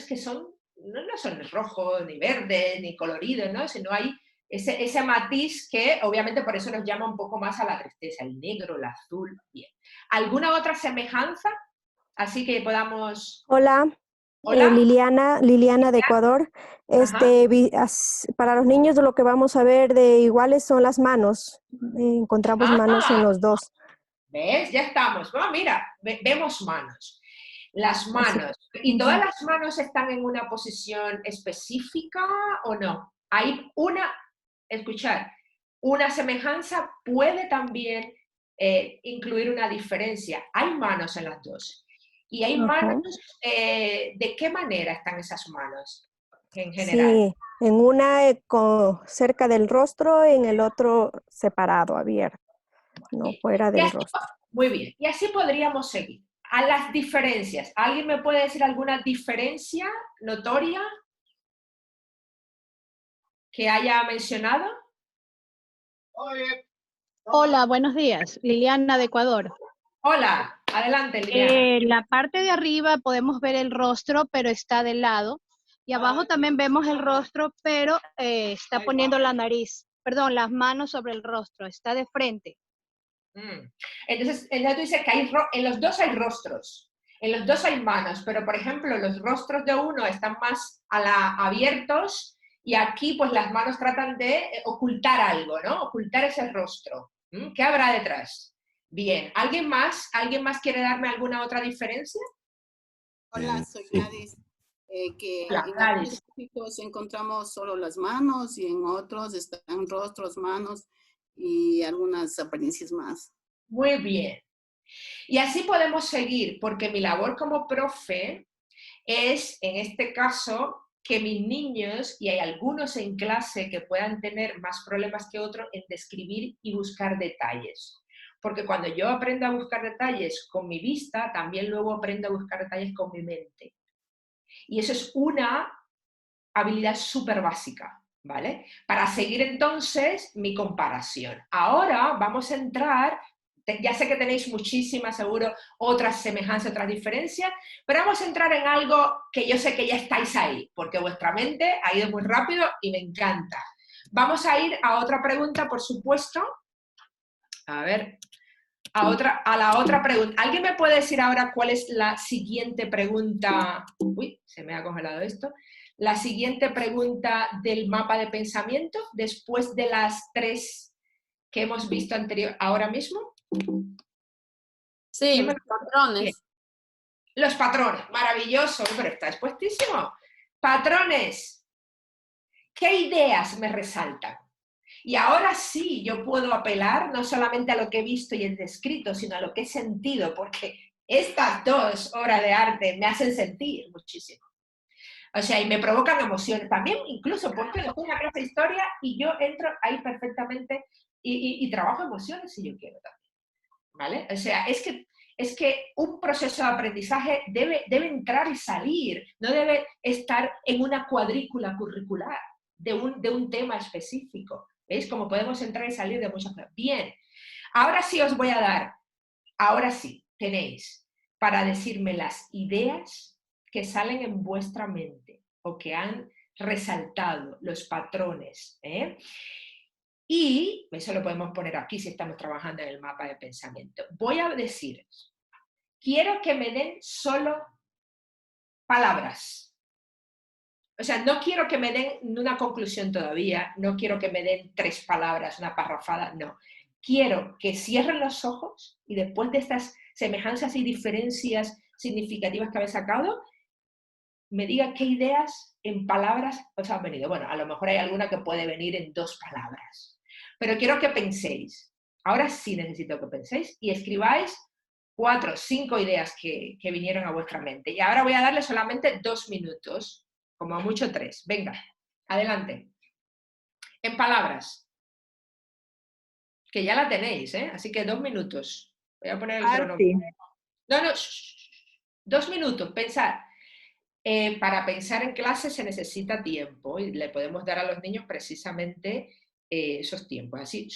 que son, no son rojo, ni verde, ni colorido, ¿no? Sino hay ese matiz que obviamente por eso nos llama un poco más a la tristeza, el negro, el azul, bien. ¿Alguna otra semejanza? Así que podamos... Hola. Hola. Liliana de Ecuador. Para los niños lo que vamos a ver de iguales son las manos. Encontramos manos en los dos. ¿Ves? Ya estamos. Oh, mira, vemos manos. Las manos. ¿Y todas las manos están en una posición específica o no? Hay escuchad, una semejanza puede también incluir una diferencia. Hay manos en las dos. Y hay manos, ¿de qué manera están esas manos en general? Sí, en una cerca del rostro, en el otro separado, abierto, no fuera del rostro. Muy bien, y así podríamos seguir. A las diferencias, ¿alguien me puede decir alguna diferencia notoria que haya mencionado? Hola, buenos días. Liliana de Ecuador. Hola, adelante, Liliana. En la parte de arriba podemos ver el rostro, pero está de lado. Y abajo también vemos el rostro, pero está poniendo la nariz. Perdón, las manos sobre el rostro. Está de frente. Entonces tú dices que en los dos hay rostros. En los dos hay manos, pero por ejemplo los rostros de uno están más abiertos y aquí pues las manos tratan de ocultar algo, ¿no? Ocultar ese rostro. ¿Qué habrá detrás? Bien, ¿alguien más quiere darme alguna otra diferencia? Hola, soy Gladys. Que en algunos específicos encontramos solo las manos y en otros están rostros, manos y algunas apariencias más. Muy bien. Y así podemos seguir, porque mi labor como profe es, en este caso, que mis niños, y hay algunos en clase que puedan tener más problemas que otros, en describir y buscar detalles. Porque cuando yo aprendo a buscar detalles con mi vista, también luego aprendo a buscar detalles con mi mente. Y eso es una habilidad súper básica, ¿vale? Para seguir entonces mi comparación. Ahora vamos a entrar, ya sé que tenéis muchísimas, seguro, otras semejanzas, otras diferencias, pero vamos a entrar en algo que yo sé que ya estáis ahí, porque vuestra mente ha ido muy rápido y me encanta. Vamos a ir a otra pregunta, por supuesto. A ver, a la otra pregunta. ¿Alguien me puede decir ahora cuál es la siguiente pregunta? Uy, se me ha congelado esto. La siguiente pregunta del mapa de pensamiento, después de las 3 que hemos visto ahora mismo. Sí, los patrones. Bien. Los patrones, maravilloso, pero está expuestísimo. Patrones, ¿qué ideas me resaltan? Y ahora sí, yo puedo apelar no solamente a lo que he visto y he descrito, sino a lo que he sentido, porque estas 2 horas de arte me hacen sentir muchísimo. O sea, y me provocan emociones. También, incluso, porque estoy en la clase de historia y yo entro ahí perfectamente y trabajo emociones si yo quiero también. ¿Vale? O sea, es que un proceso de aprendizaje debe entrar y salir, no debe estar en una cuadrícula curricular de un tema específico. ¿Veis? Como podemos entrar y salir de muchas cosas. Bien, ahora sí os voy a dar, ahora sí, tenéis para decirme las ideas que salen en vuestra mente o que han resaltado, los patrones. Y eso lo podemos poner aquí si estamos trabajando en el mapa de pensamiento. Voy a deciros, quiero que me den solo palabras. O sea, no quiero que me den una conclusión todavía, no quiero que me den 3 palabras, una parrafada, no. Quiero que cierren los ojos y después de estas semejanzas y diferencias significativas que habéis sacado, me digan qué ideas en palabras os han venido. Bueno, a lo mejor hay alguna que puede venir en 2 palabras. Pero quiero que penséis. Ahora sí necesito que penséis y escribáis 4 o 5 ideas que vinieron a vuestra mente. Y ahora voy a darle solamente 2 minutos. Como mucho 3. Venga, adelante. En palabras. Que ya la tenéis, ¿eh? Así que 2 minutos. Voy a poner el cronómetro. No, 2 minutos, pensar. Para pensar en clase se necesita tiempo y le podemos dar a los niños precisamente esos tiempos. Así,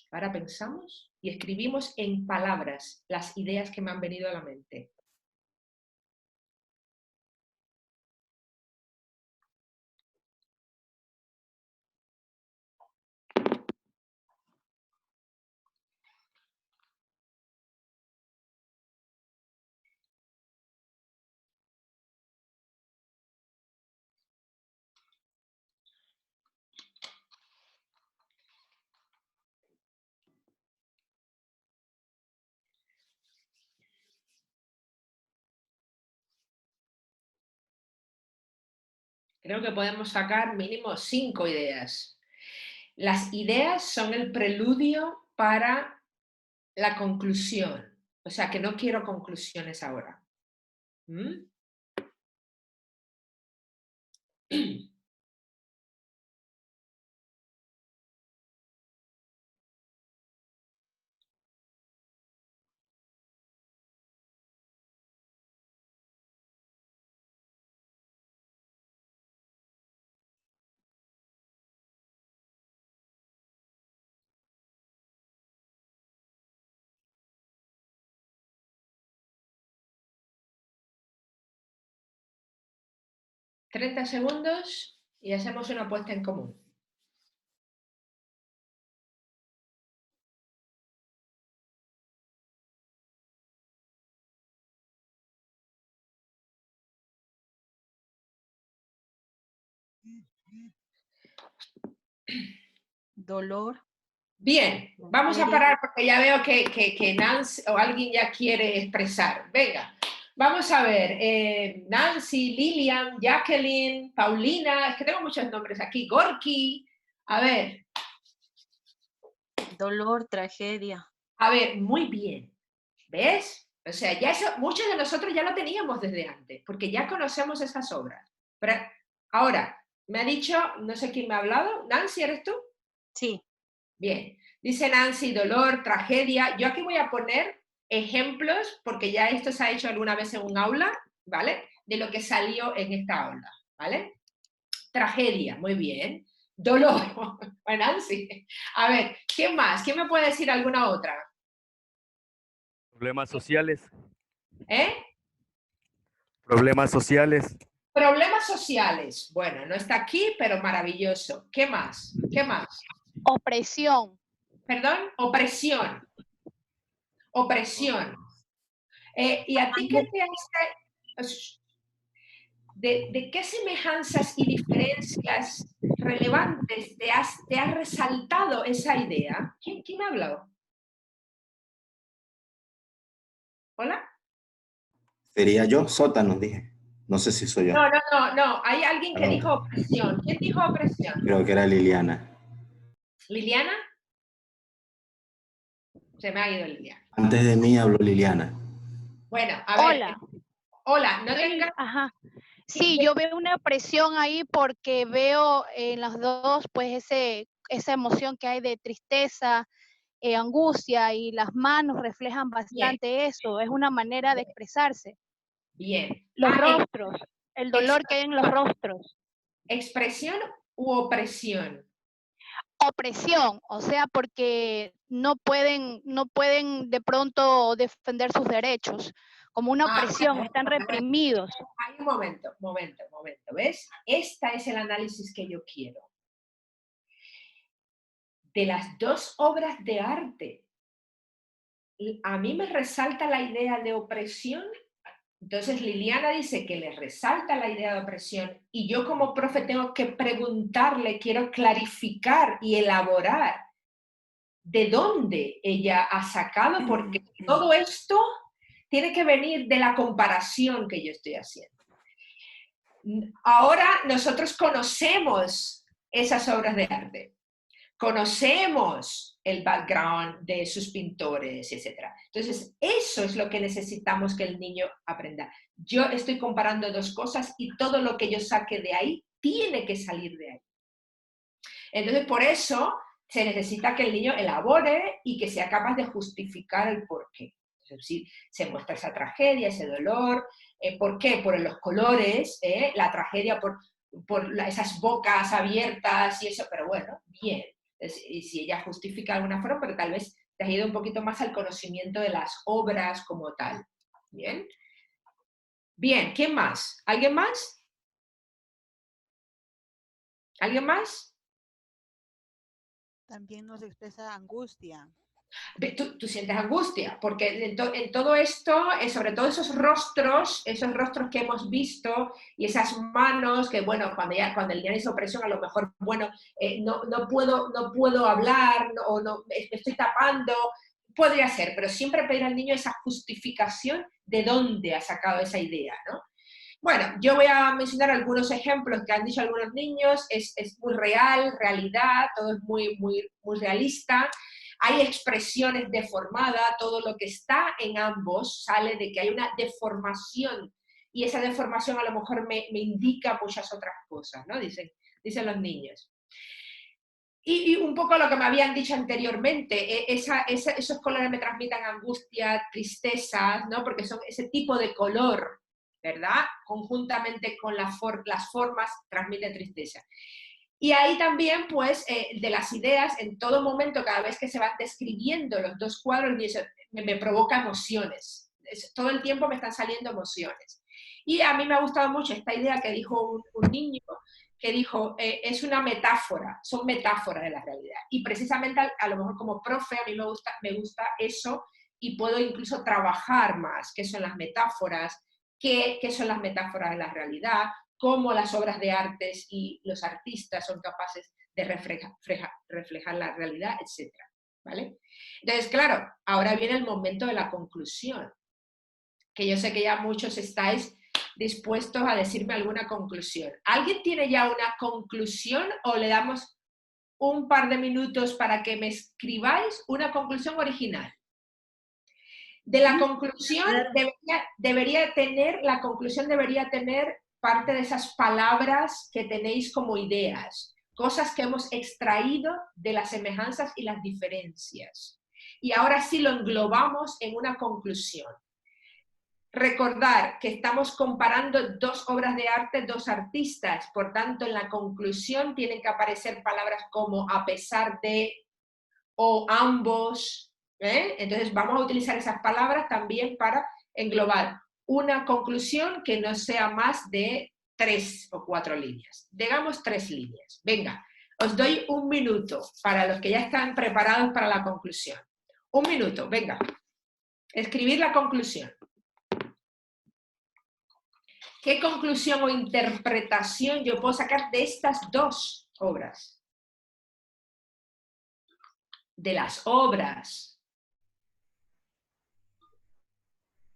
ahora pensamos y escribimos en palabras las ideas que me han venido a la mente. Creo que podemos sacar mínimo 5 ideas. Las ideas son el preludio para la conclusión. O sea, que no quiero conclusiones ahora. ¿Mm? 30 segundos y hacemos una puesta en común. Dolor. Bien, vamos a parar porque ya veo que Nancy o alguien ya quiere expresar. Venga, vamos a ver. Nancy, Lilian, Jacqueline, Paulina, es que tengo muchos nombres aquí. Gorky, a ver. Dolor, tragedia. A ver, muy bien. ¿Ves? O sea, ya eso, muchos de nosotros ya lo teníamos desde antes, porque ya conocemos esas obras. Pero ahora, me ha dicho, no sé quién me ha hablado. Nancy, ¿eres tú? Sí. Bien, dice Nancy, dolor, tragedia. Yo aquí voy a poner ejemplos, porque ya esto se ha hecho alguna vez en un aula, ¿vale? De lo que salió en esta aula, ¿vale? Tragedia, muy bien. Dolor. Bueno, Nancy. A ver, ¿qué más? ¿Quién me puede decir alguna otra? Problemas sociales. ¿Eh? Problemas sociales. Problemas sociales. Bueno, no está aquí, pero maravilloso. ¿Qué más? ¿Qué más? Opresión. ¿Perdón? Opresión. Opresión. ¿Y a ti qué te hace? ¿De qué semejanzas y diferencias relevantes te has resaltado esa idea? ¿Quién ha hablado? ¿Hola? Sería yo, sótano, dije. No sé si soy yo. No. Hay alguien que dijo opresión. ¿Quién dijo opresión? Creo que era Liliana. ¿Liliana? Se me ha ido Liliana. Antes de mí habló Liliana. Bueno, a ver. Hola, no Sí, tengas... ajá. Sí, yo veo una presión ahí porque veo en los dos, pues, esa emoción que hay de tristeza, angustia, y las manos reflejan bastante eso. Es una manera de expresarse. Bien. Los rostros, el dolor que hay en los rostros. ¿Expresión u opresión? Opresión, o sea, porque no pueden de pronto defender sus derechos, como una opresión, están reprimidos. Hay un momento, ¿ves? Este es el análisis que yo quiero. De las dos obras de arte, a mí me resalta la idea de opresión. Entonces Liliana dice que le resalta la idea de opresión y yo como profe tengo que preguntarle, quiero clarificar y elaborar de dónde ella ha sacado, porque todo esto tiene que venir de la comparación que yo estoy haciendo. Ahora nosotros conocemos esas obras de arte, conocemos el background de sus pintores, etc. Entonces, eso es lo que necesitamos que el niño aprenda. Yo estoy comparando dos cosas y todo lo que yo saque de ahí tiene que salir de ahí. Entonces, por eso se necesita que el niño elabore y que sea capaz de justificar el porqué. Si se muestra esa tragedia, ese dolor, ¿por qué? Por los colores, la tragedia por esas bocas abiertas y eso, pero bueno, bien. Y si ella justifica de alguna forma, pero tal vez te has ido un poquito más al conocimiento de las obras como tal. ¿Bien? Bien, ¿quién más? ¿Alguien más? ¿Alguien más? También nos expresa angustia. Tú sientes angustia, porque en todo esto, sobre todo esos rostros que hemos visto y esas manos que, bueno, cuando el niño hizo opresión, a lo mejor, bueno, no puedo hablar, o no, me estoy tapando, podría ser, pero siempre pedir al niño esa justificación de dónde ha sacado esa idea, ¿no? Bueno, yo voy a mencionar algunos ejemplos que han dicho algunos niños, es muy realidad, todo es muy realista. Hay expresiones deformadas, todo lo que está en ambos sale de que hay una deformación y esa deformación a lo mejor me indica muchas otras cosas, ¿no? Dicen los niños. Y un poco lo que me habían dicho anteriormente, esos colores me transmiten angustia, tristeza, ¿no? Porque son ese tipo de color, ¿verdad? Conjuntamente con las formas transmite tristeza. Y ahí también, pues, de las ideas, en todo momento, cada vez que se van describiendo los dos cuadros, me provoca emociones. Todo el tiempo me están saliendo emociones. Y a mí me ha gustado mucho esta idea que dijo un niño, que dijo, es una metáfora, son metáforas de la realidad. Y precisamente, a lo mejor como profe, a mí me gusta eso, y puedo incluso trabajar más qué son las metáforas, qué son las metáforas de la realidad, cómo las obras de artes y los artistas son capaces de reflejar la realidad, etc. ¿Vale? Entonces, claro, ahora viene el momento de la conclusión, que yo sé que ya muchos estáis dispuestos a decirme alguna conclusión. ¿Alguien tiene ya una conclusión o le damos un par de minutos para que me escribáis una conclusión original? De la conclusión debería tener parte de esas palabras que tenéis como ideas, cosas que hemos extraído de las semejanzas y las diferencias. Y ahora sí lo englobamos en una conclusión. Recordar que estamos comparando dos obras de arte, dos artistas, por tanto en la conclusión tienen que aparecer palabras como a pesar de o ambos, Entonces vamos a utilizar esas palabras también para englobar una conclusión que no sea más de 3 o 4 líneas. Digamos 3 líneas. Venga, os doy 1 minuto para los que ya están preparados para la conclusión. 1 minuto, venga. Escribir la conclusión. ¿Qué conclusión o interpretación yo puedo sacar de estas dos obras? De las obras.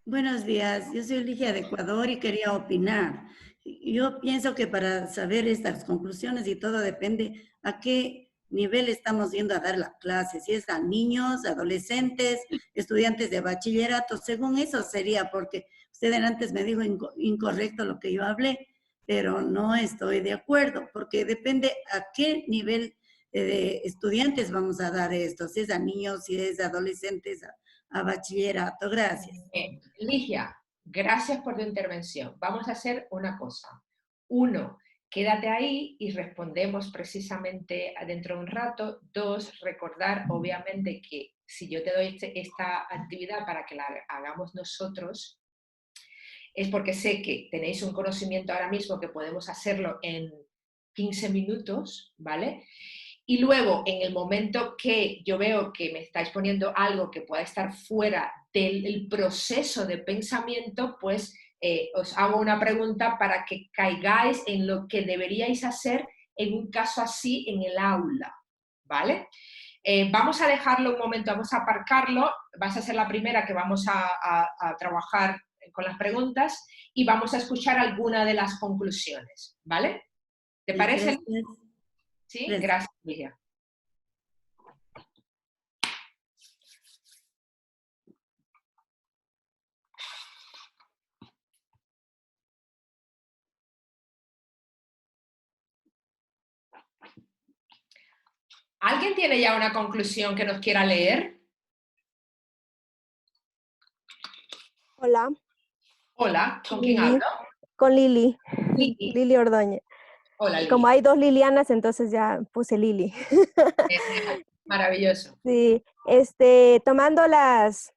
Buenos días, yo soy Ligia de Ecuador y quería opinar. Yo pienso que para saber estas conclusiones y todo depende a qué nivel estamos yendo a dar la clase, si es a niños, adolescentes, estudiantes de bachillerato, según eso sería, porque usted antes me dijo incorrecto lo que yo hablé, pero no estoy de acuerdo, porque depende a qué nivel de estudiantes vamos a dar esto, si es a niños, si es a adolescentes, a bachillerato. Gracias. Ligia, gracias por tu intervención. Vamos a hacer una cosa. 1, quédate ahí y respondemos precisamente dentro de un rato. 2, recordar obviamente que si yo te doy esta actividad para que la hagamos nosotros, es porque sé que tenéis un conocimiento ahora mismo que podemos hacerlo en 15 minutos, ¿vale? Y luego, en el momento que yo veo que me estáis poniendo algo que pueda estar fuera del proceso de pensamiento, pues os hago una pregunta para que caigáis en lo que deberíais hacer en un caso así en el aula, ¿vale? Vamos a dejarlo un momento, vamos a aparcarlo, vas a ser la primera que vamos a trabajar con las preguntas y vamos a escuchar alguna de las conclusiones, ¿vale? ¿Te parece? Sí, gracias, Ligia. ¿Alguien tiene ya una conclusión que nos quiera leer? Hola. Hola, ¿con quién hablo? Con Lili. Lili. Lili Ordóñez. Hola, Lili. Como hay 2 Lilianas, entonces ya puse Lili. Maravilloso. Sí, tomando las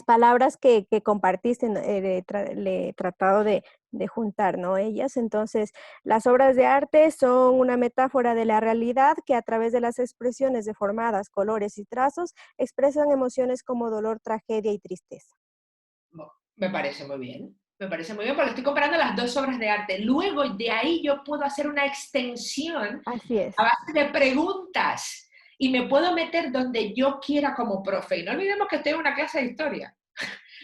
palabras que compartiste, le he tratado de juntar, ¿no? Ellas, entonces, las obras de arte son una metáfora de la realidad que a través de las expresiones deformadas, colores y trazos, expresan emociones como dolor, tragedia y tristeza. Me parece muy bien. Me parece muy bien porque estoy comparando las dos obras de arte. Luego, de ahí yo puedo hacer una extensión a base de preguntas y me puedo meter donde yo quiera como profe. Y no olvidemos que tengo una clase de historia.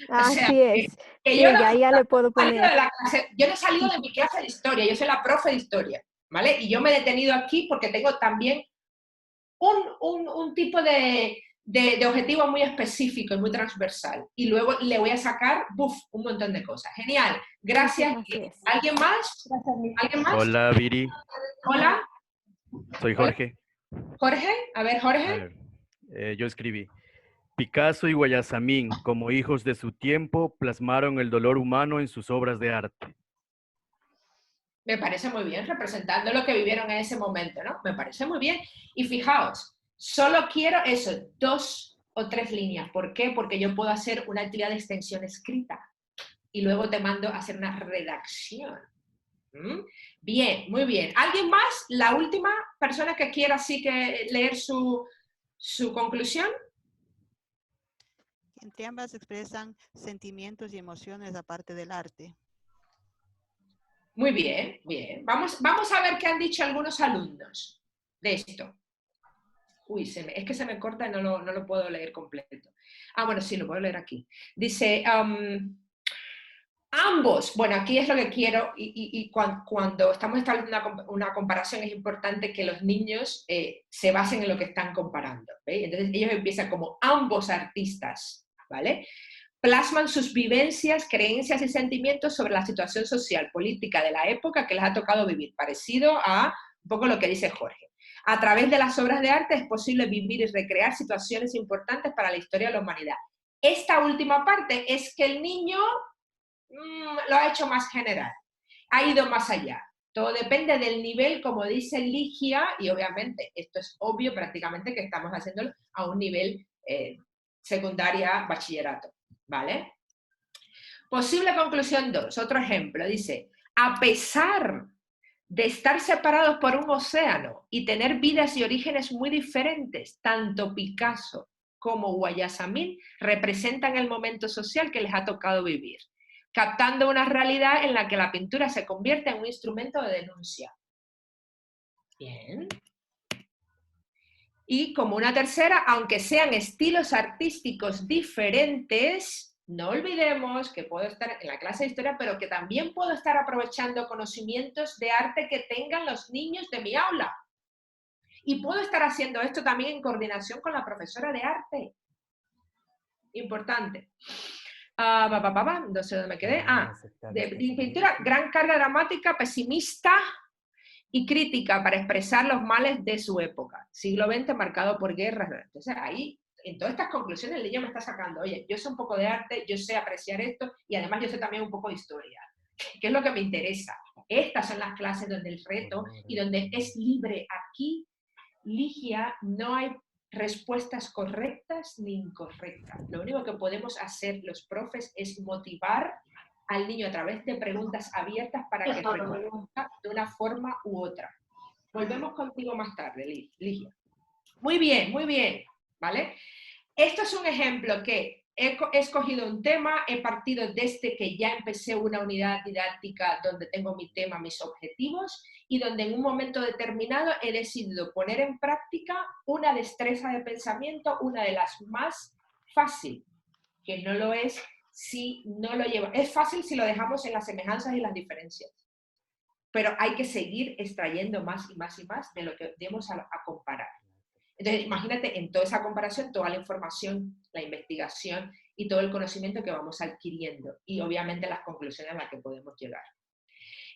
Así es. Que Sí, yo no, ya le puedo poner. Yo no he salido de mi clase de historia, yo soy la profe de historia, ¿vale? Y yo me he detenido aquí porque tengo también un tipo de objetivo muy específico y muy transversal. Y luego le voy a sacar, un montón de cosas. Genial. Gracias. ¿Alguien más? ¿Alguien más? Hola, Viri. Hola. Soy Jorge. Jorge, a ver, Jorge. A ver, yo escribí. Picasso y Guayasamín, como hijos de su tiempo, plasmaron el dolor humano en sus obras de arte. Me parece muy bien, representando lo que vivieron en ese momento, ¿no? Me parece muy bien. Y fijaos, solo quiero eso, 2 o 3 líneas. ¿Por qué? Porque yo puedo hacer una actividad de extensión escrita y luego te mando a hacer una redacción. Bien, muy bien. ¿Alguien más? La última persona que quiera así que leer su conclusión. Entre ambas expresan sentimientos y emociones aparte del arte. Muy bien, bien. Vamos a ver qué han dicho algunos alumnos de esto. Uy, es que se me corta y no lo puedo leer completo. Ah, bueno, sí, lo puedo leer aquí. Dice, ambos, bueno, aquí es lo que quiero, y cuando estamos estableciendo una comparación es importante que los niños se basen en lo que están comparando, ¿veis? Entonces ellos empiezan como ambos artistas, ¿vale? Plasman sus vivencias, creencias y sentimientos sobre la situación social, política de la época que les ha tocado vivir, parecido a un poco lo que dice Jorge. A través de las obras de arte es posible vivir y recrear situaciones importantes para la historia de la humanidad. Esta última parte es que el niño lo ha hecho más general, ha ido más allá. Todo depende del nivel, como dice Ligia, y obviamente esto es obvio prácticamente que estamos haciéndolo a un nivel secundaria, bachillerato, ¿vale? Posible conclusión 2, otro ejemplo, dice, a pesar de estar separados por un océano y tener vidas y orígenes muy diferentes, tanto Picasso como Guayasamín representan el momento social que les ha tocado vivir, captando una realidad en la que la pintura se convierte en un instrumento de denuncia. Bien. Y como una tercera, aunque sean estilos artísticos diferentes, no olvidemos que puedo estar en la clase de historia, pero que también puedo estar aprovechando conocimientos de arte que tengan los niños de mi aula. Y puedo estar haciendo esto también en coordinación con la profesora de arte. Importante. No sé dónde me quedé. De pintura, gran carga dramática, pesimista y crítica para expresar los males de su época. Siglo XX marcado por guerras. Entonces ahí, en todas estas conclusiones, el niño me está sacando, oye, yo sé un poco de arte, yo sé apreciar esto y además yo sé también un poco de historia. ¿Qué es lo que me interesa? Estas son las clases donde el reto y donde es libre. Aquí, Ligia, no hay respuestas correctas ni incorrectas. Lo único que podemos hacer los profes es motivar al niño a través de preguntas abiertas para que responda de una forma u otra. Volvemos contigo más tarde, Ligia. Muy bien, ¿vale? Esto es un ejemplo que he escogido un tema, he partido desde que ya empecé una unidad didáctica donde tengo mi tema, mis objetivos, y donde en un momento determinado he decidido poner en práctica una destreza de pensamiento, una de las más fáciles, que no lo es si no lo lleva. Es fácil si lo dejamos en las semejanzas y las diferencias, pero hay que seguir extrayendo más y más y más de lo que vamos a comparar. Entonces, imagínate en toda esa comparación, toda la información, la investigación y todo el conocimiento que vamos adquiriendo y obviamente las conclusiones a las que podemos llegar.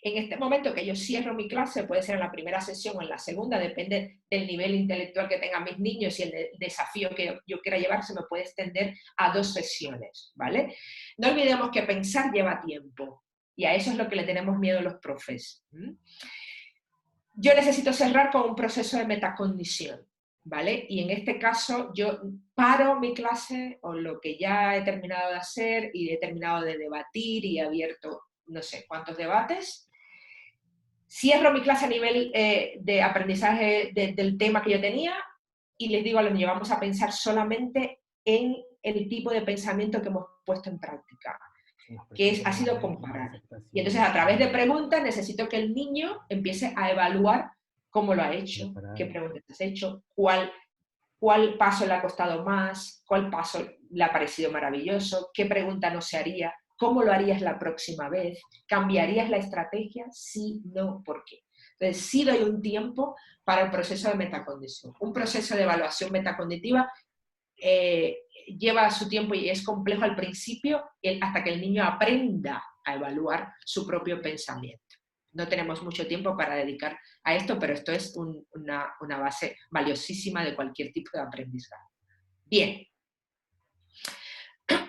En este momento que yo cierro mi clase, puede ser en la primera sesión o en la segunda, depende del nivel intelectual que tengan mis niños y el desafío que yo quiera llevar, se me puede extender a 2 sesiones, ¿vale? No olvidemos que pensar lleva tiempo y a eso es lo que le tenemos miedo a los profes. Yo necesito cerrar con un proceso de metacognición, ¿vale? Y en este caso yo paro mi clase o lo que ya he terminado de hacer y he terminado de debatir y he abierto no sé cuántos debates. Cierro mi clase a nivel de aprendizaje del tema que yo tenía y les digo a los niños, vamos a pensar solamente en el tipo de pensamiento que hemos puesto en práctica, que ha sido comparar. Y entonces a través de preguntas necesito que el niño empiece a evaluar cómo lo ha hecho, qué preguntas has hecho, cuál paso le ha costado más, cuál paso le ha parecido maravilloso, qué pregunta no se haría, cómo lo harías la próxima vez, cambiarías la estrategia, sí, no, ¿por qué? Entonces sí doy un tiempo para el proceso de metacognición. Un proceso de evaluación metacognitiva lleva su tiempo y es complejo al principio hasta que el niño aprenda a evaluar su propio pensamiento. No tenemos mucho tiempo para dedicar a esto, pero esto es una base valiosísima de cualquier tipo de aprendizaje. Bien.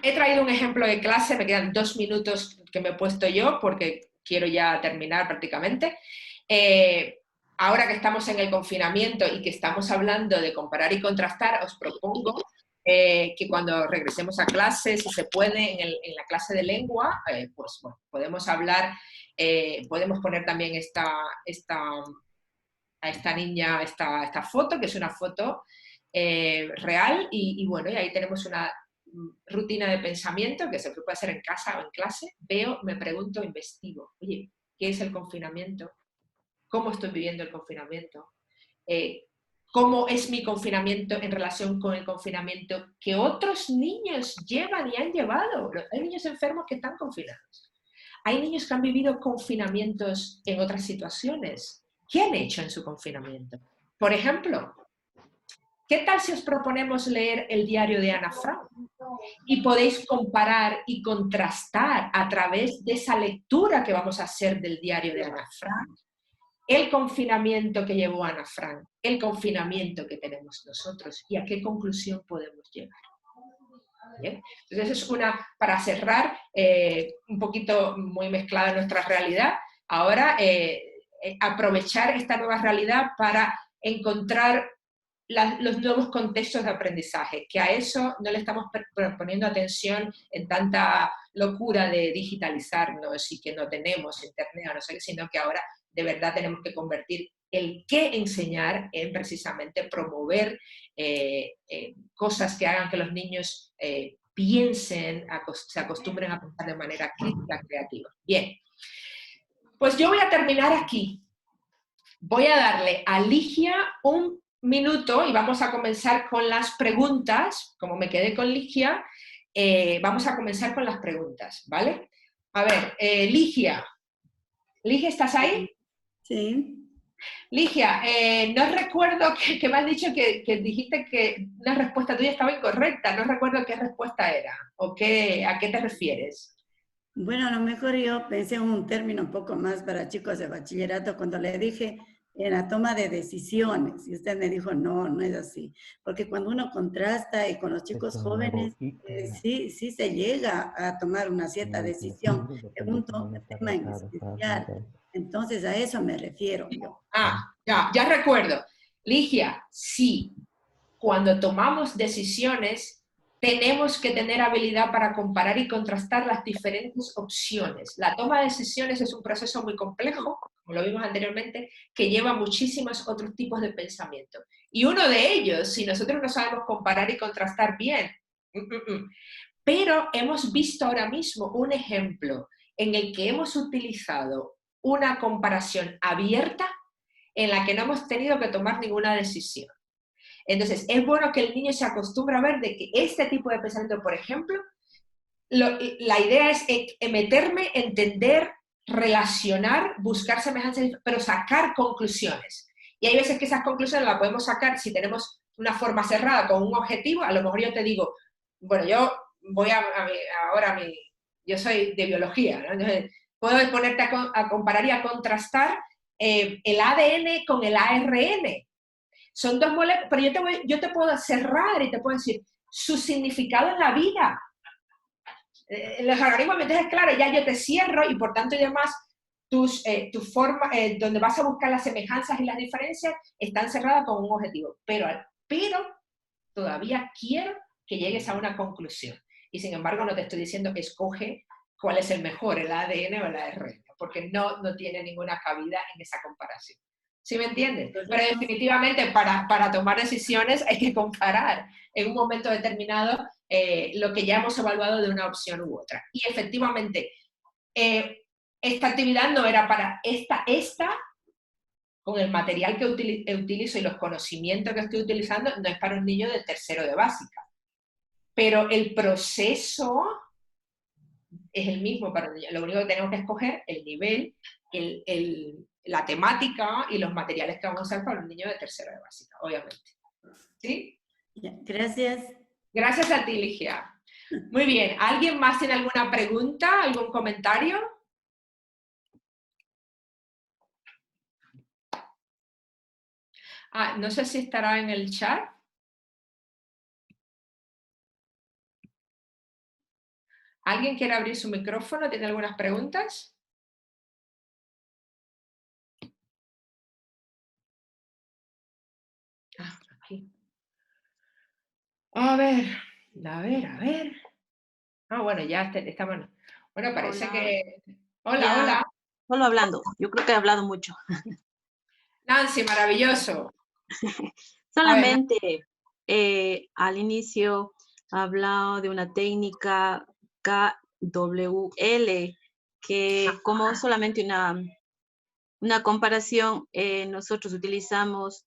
He traído un ejemplo de clase, me quedan 2 minutos que me he puesto yo porque quiero ya terminar prácticamente. Ahora que estamos en el confinamiento y que estamos hablando de comparar y contrastar, os propongo que cuando regresemos a clase, si se puede, en la clase de lengua, pues bueno, podemos hablar, podemos poner también a esta niña esta foto, que es una foto real, y bueno, y ahí tenemos una rutina de pensamiento que se puede hacer en casa o en clase. Veo, me pregunto, investigo. Oye, ¿qué es el confinamiento? ¿Cómo estoy viviendo el confinamiento? ¿Cómo es mi confinamiento en relación con el confinamiento que otros niños llevan y han llevado? Hay niños enfermos que están confinados. Hay niños que han vivido confinamientos en otras situaciones. ¿Qué han hecho en su confinamiento? Por ejemplo, ¿qué tal si os proponemos leer el diario de Ana Frank? Y podéis comparar y contrastar a través de esa lectura que vamos a hacer del diario de Ana Frank, el confinamiento que llevó Ana Frank, el confinamiento que tenemos nosotros y a qué conclusión podemos llegar. Bien. Entonces es una, para cerrar, un poquito muy mezclada en nuestra realidad, ahora aprovechar esta nueva realidad para encontrar los nuevos contextos de aprendizaje, que a eso no le estamos poniendo atención en tanta locura de digitalizarnos y que no tenemos internet, no sé, sino que ahora de verdad tenemos que convertir el qué enseñar en precisamente promover cosas que hagan que los niños piensen, se acostumbren a pensar de manera crítica, creativa. Bien, pues yo voy a terminar aquí. Voy a darle a Ligia un minuto y vamos a comenzar con las preguntas. Como me quedé con Ligia, vamos a comenzar con las preguntas, ¿vale? A ver, Ligia. Ligia, ¿estás ahí? Sí. Ligia, no recuerdo que me has dicho que dijiste que una respuesta tuya estaba incorrecta. No recuerdo qué respuesta era o a qué te refieres. Bueno, a lo mejor yo pensé en un término un poco más para chicos de bachillerato cuando le dije en la toma de decisiones, y usted me dijo, no, no es así, porque cuando uno contrasta y con los chicos jóvenes, sí se llega a tomar una cierta decisión en un tema en especial, entonces a eso me refiero yo. Ya recuerdo. Ligia, sí, cuando tomamos decisiones tenemos que tener habilidad para comparar y contrastar las diferentes opciones. La toma de decisiones es un proceso muy complejo, como lo vimos anteriormente, que lleva muchísimos otros tipos de pensamiento. Y uno de ellos, si nosotros no sabemos comparar y contrastar bien, pero hemos visto ahora mismo un ejemplo en el que hemos utilizado una comparación abierta en la que no hemos tenido que tomar ninguna decisión. Entonces, es bueno que el niño se acostumbre a ver de que este tipo de pensamiento, por ejemplo, la idea es meterme, entender, relacionar, buscar semejanzas, pero sacar conclusiones. Y hay veces que esas conclusiones las podemos sacar si tenemos una forma cerrada con un objetivo. A lo mejor yo te digo, bueno, yo voy yo soy de biología, ¿no? Entonces, puedo ponerte a comparar y a contrastar el ADN con el ARN. Son dos moléculas, pero yo te puedo cerrar y te puedo decir su significado en la vida. Los algoritmos, entonces, claro, ya yo te cierro y por tanto y demás, tu forma, donde vas a buscar las semejanzas y las diferencias, están cerradas con un objetivo. Pero todavía quiero que llegues a una conclusión. Y sin embargo, no te estoy diciendo escoge cuál es el mejor, el ADN o el ARN, porque no tiene ninguna cabida en esa comparación. ¿Sí me entiendes? Pero definitivamente para tomar decisiones hay que comparar en un momento determinado lo que ya hemos evaluado de una opción u otra. Y efectivamente, esta actividad no era para esta, con el material que utilizo y los conocimientos que estoy utilizando, no es para un niño de tercero de básica. Pero el proceso es el mismo para un niño. Lo único que tenemos que escoger el nivel, la temática y los materiales que vamos a usar para un niño de tercero de básica, obviamente. ¿Sí? Gracias. Gracias a ti, Ligia. Muy bien. ¿Alguien más tiene alguna pregunta, algún comentario? No sé si estará en el chat. ¿Alguien quiere abrir su micrófono? ¿Tiene algunas preguntas? Aquí. A ver. Bueno, ya estamos. Bueno, parece que... Hola. Solo hablando. Yo creo que he hablado mucho. Nancy, maravilloso. Solamente al inicio ha hablado de una técnica KWL, que como solamente una comparación, nosotros utilizamos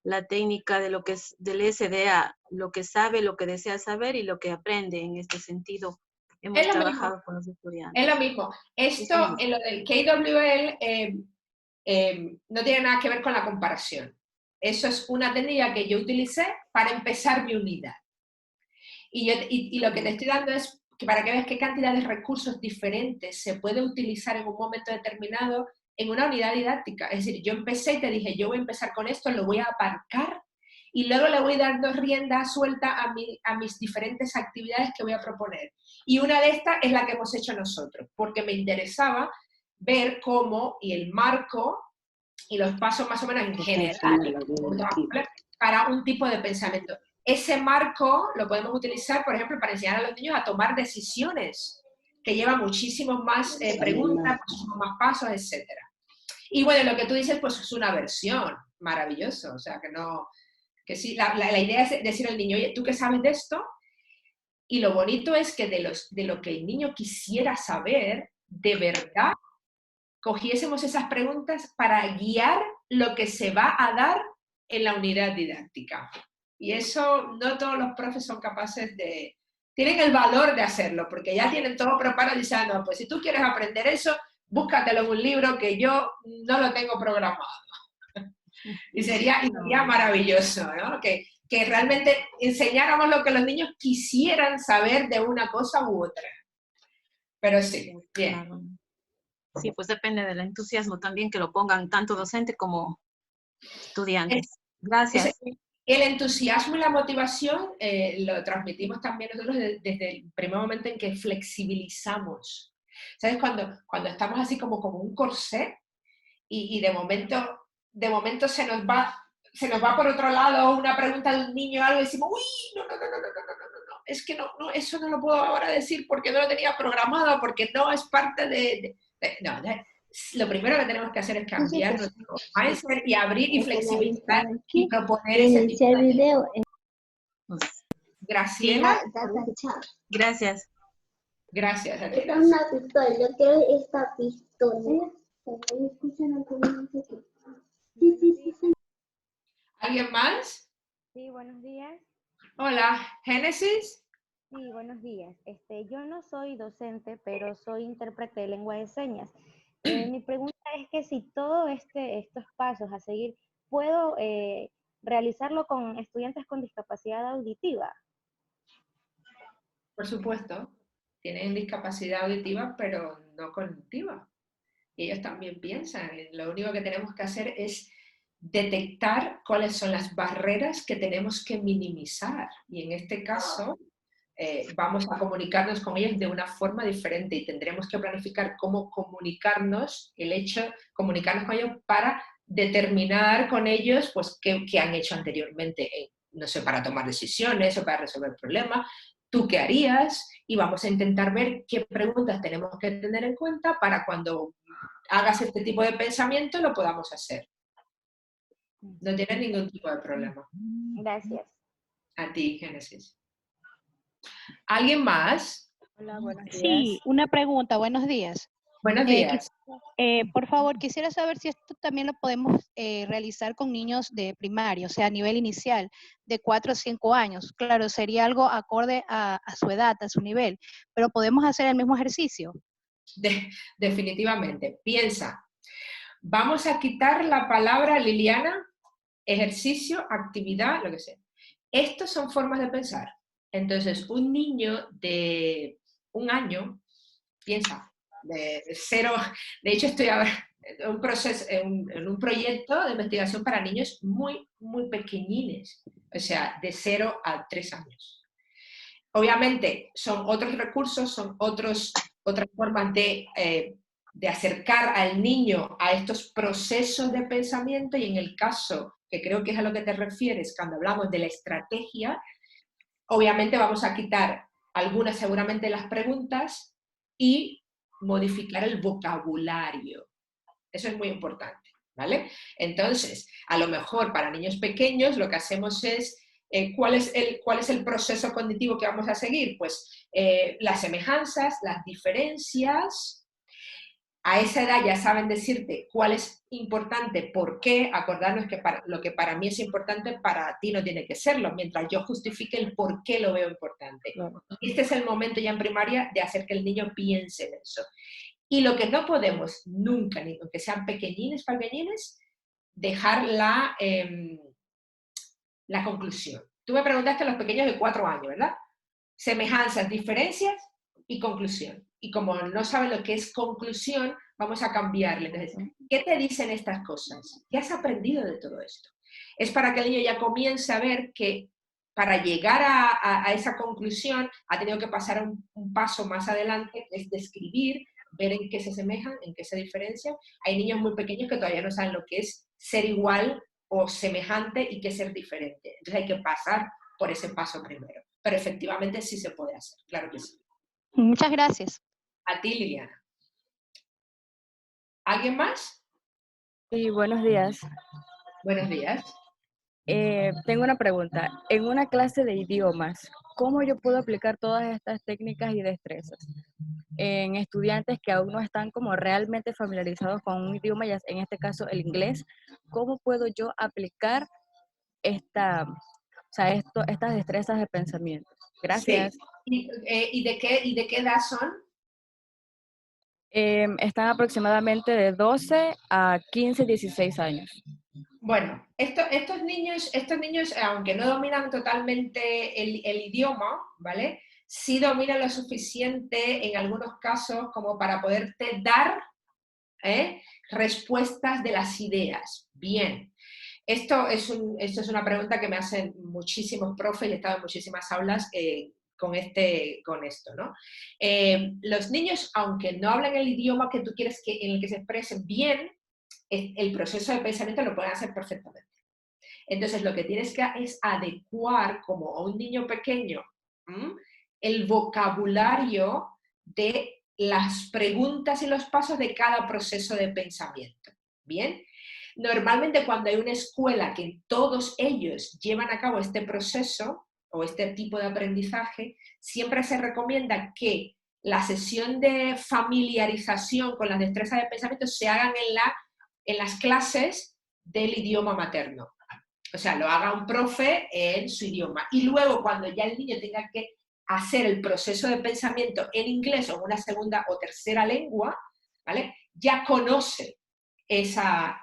la técnica de lo que es del SDA, lo que sabe, lo que desea saber y lo que aprende. En este sentido hemos trabajado con los estudiantes. Es lo mismo. Esto, en lo del KWL, no tiene nada que ver con la comparación. Eso es una técnica que yo utilicé para empezar mi unidad. Y lo que te estoy dando es que para que veas qué cantidad de recursos diferentes se puede utilizar en un momento determinado en una unidad didáctica. Es decir, yo empecé y te dije, yo voy a empezar con esto, lo voy a aparcar y luego le voy dando rienda suelta a mis diferentes actividades que voy a proponer. Y una de estas es la que hemos hecho nosotros, porque me interesaba ver cómo y el marco y los pasos más o menos en general para un tipo de pensamiento. Ese marco lo podemos utilizar, por ejemplo, para enseñar a los niños a tomar decisiones, que lleva muchísimos más preguntas, muchísimos más pasos, etc. Y bueno, lo que tú dices, pues es una versión, maravilloso, o sea, que sí, la idea es decir al niño, oye, ¿tú qué sabes de esto? Y lo bonito es que de lo que el niño quisiera saber, de verdad, cogiésemos esas preguntas para guiar lo que se va a dar en la unidad didáctica. Y eso no todos los profes son capaces de... Tienen el valor de hacerlo, porque ya tienen todo preparado y dicen, no, pues si tú quieres aprender eso, búscatelo en un libro que yo no lo tengo programado. Y sería maravilloso, ¿no? Que realmente enseñáramos lo que los niños quisieran saber de una cosa u otra. Pero sí, bien. Sí, pues depende del entusiasmo también que lo pongan tanto docente como estudiantes. Gracias. El entusiasmo y la motivación lo transmitimos también nosotros desde el primer momento en que flexibilizamos. ¿Sabes? Cuando estamos así como un corset y de momento se nos va por otro lado una pregunta de un niño o algo y decimos, uy, no, es que no, eso no lo puedo ahora decir porque no lo tenía programado, porque no es parte lo primero que tenemos que hacer es cambiar nuestro mindset y abrir y flexibilizar y proponer ese tipo de video. Graciela. Gracias. Gracias. Esta es una pistola, yo quiero esta pistola. Sí. ¿Alguien más? Sí, buenos días. Hola, ¿Génesis? Sí, buenos días. Yo no soy docente, pero soy intérprete de lengua de señas. Mi pregunta es que si todos estos pasos a seguir, ¿puedo realizarlo con estudiantes con discapacidad auditiva? Por supuesto. Tienen discapacidad auditiva, pero no cognitiva. Y ellos también piensan. Lo único que tenemos que hacer es detectar cuáles son las barreras que tenemos que minimizar. Y en este caso, vamos a comunicarnos con ellos de una forma diferente y tendremos que planificar cómo comunicarnos con ellos para determinar con ellos pues, qué han hecho anteriormente, no sé, para tomar decisiones o para resolver problemas. ¿Tú qué harías? Y vamos a intentar ver qué preguntas tenemos que tener en cuenta para cuando hagas este tipo de pensamiento lo podamos hacer. No tienes ningún tipo de problema. Gracias. A ti, Génesis. ¿Alguien más? Hola, buenos días. Sí, una pregunta. Buenos días. Buenos días. Por favor, quisiera saber si esto también lo podemos realizar con niños de primaria, o sea, a nivel inicial, de 4 a 5 años. Claro, sería algo acorde a su edad, a su nivel, pero podemos hacer el mismo ejercicio. Definitivamente. Piensa, vamos a quitar la palabra, Liliana, ejercicio, actividad, lo que sea. Estos son formas de pensar. Entonces, un niño de 1 año, piensa, de 0, de hecho estoy ahora en un proyecto de investigación para niños muy, muy pequeñines, o sea, de 0 a 3 años. Obviamente, son otros recursos, son otras formas de acercar al niño a estos procesos de pensamiento y en el caso, que creo que es a lo que te refieres cuando hablamos de la estrategia, obviamente vamos a quitar algunas seguramente las preguntas y modificar el vocabulario. Eso es muy importante, ¿vale? Entonces, a lo mejor para niños pequeños lo que hacemos es, ¿cuál es el proceso cognitivo que vamos a seguir? Pues las semejanzas, las diferencias. A esa edad ya saben decirte cuál es importante, por qué, acordarnos que lo que para mí es importante, para ti no tiene que serlo, mientras yo justifique el por qué lo veo importante. Este es el momento ya en primaria de hacer que el niño piense en eso. Y lo que no podemos nunca, ni aunque sean pequeñines, dejar la conclusión. Tú me preguntaste a los pequeños de 4 años, ¿verdad? Semejanzas, diferencias y conclusión. Y como no saben lo que es conclusión, vamos a cambiarle. Entonces, ¿qué te dicen estas cosas? ¿Qué has aprendido de todo esto? Es para que el niño ya comience a ver que para llegar a esa conclusión ha tenido que pasar un paso más adelante, que es describir, ver en qué se asemejan, en qué se diferencian. Hay niños muy pequeños que todavía no saben lo que es ser igual o semejante y qué es ser diferente. Entonces hay que pasar por ese paso primero. Pero efectivamente sí se puede hacer, claro que sí. Muchas gracias. A ti, Liliana. ¿Alguien más? Sí, buenos días. Buenos días. Tengo una pregunta. En una clase de idiomas, ¿cómo yo puedo aplicar todas estas técnicas y destrezas en estudiantes que aún no están como realmente familiarizados con un idioma, ya en este caso el inglés? ¿Cómo puedo yo aplicar estas destrezas de pensamiento? Gracias. Sí. ¿Y de qué edad son? Están aproximadamente de 12 a 15, 16 años. Bueno, estos niños, aunque no dominan totalmente el idioma, ¿vale? Sí dominan lo suficiente en algunos casos como para poderte dar respuestas de las ideas. Bien. Esto es una pregunta que me hacen muchísimos profes y he estado en muchísimas aulas con esto, ¿no? Los niños, aunque no hablan el idioma que tú quieres en el que se expresen bien, el proceso de pensamiento lo pueden hacer perfectamente. Entonces, lo que tienes que es adecuar, como a un niño pequeño, el vocabulario de las preguntas y los pasos de cada proceso de pensamiento. ¿Bien? Normalmente cuando hay una escuela que todos ellos llevan a cabo este proceso o este tipo de aprendizaje, siempre se recomienda que la sesión de familiarización con las destrezas de pensamiento se hagan en las clases del idioma materno. O sea, lo haga un profe en su idioma. Y luego, cuando ya el niño tenga que hacer el proceso de pensamiento en inglés o en una segunda o tercera lengua, ¿vale? Ya conoce esa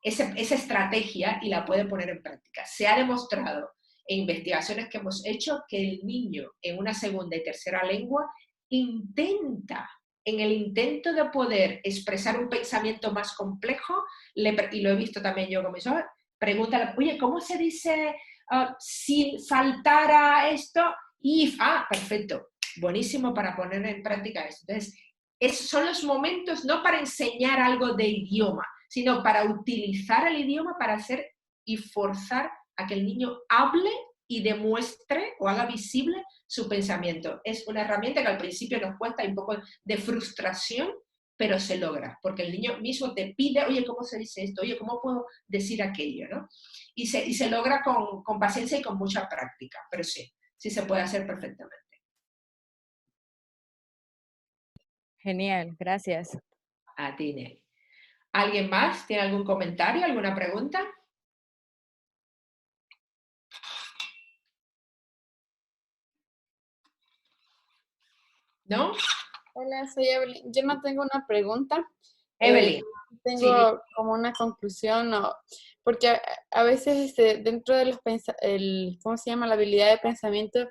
estrategia y la puede poner en práctica. Se ha demostrado en investigaciones que hemos hecho que el niño en una segunda y tercera lengua en el intento de poder expresar un pensamiento más complejo, y lo he visto también yo con mis ojos, pregúntale, oye, ¿cómo se dice si faltara esto? If, perfecto, buenísimo para poner en práctica esto. Entonces, esos son los momentos no para enseñar algo de idioma, sino para utilizar el idioma para hacer y forzar a que el niño hable y demuestre o haga visible su pensamiento. Es una herramienta que al principio nos cuesta, hay un poco de frustración, pero se logra, porque el niño mismo te pide, oye, ¿cómo se dice esto? Oye, ¿cómo puedo decir aquello? ¿No? Y se logra con paciencia y con mucha práctica, pero sí se puede hacer perfectamente. Genial, gracias. A ti, Nelly. ¿Alguien más? ¿Tiene algún comentario, alguna pregunta? ¿No? Hola, soy Evelyn. Yo no tengo una pregunta. Evelyn. Tengo como una conclusión, porque a veces dentro de ¿cómo se llama? La habilidad de pensamiento,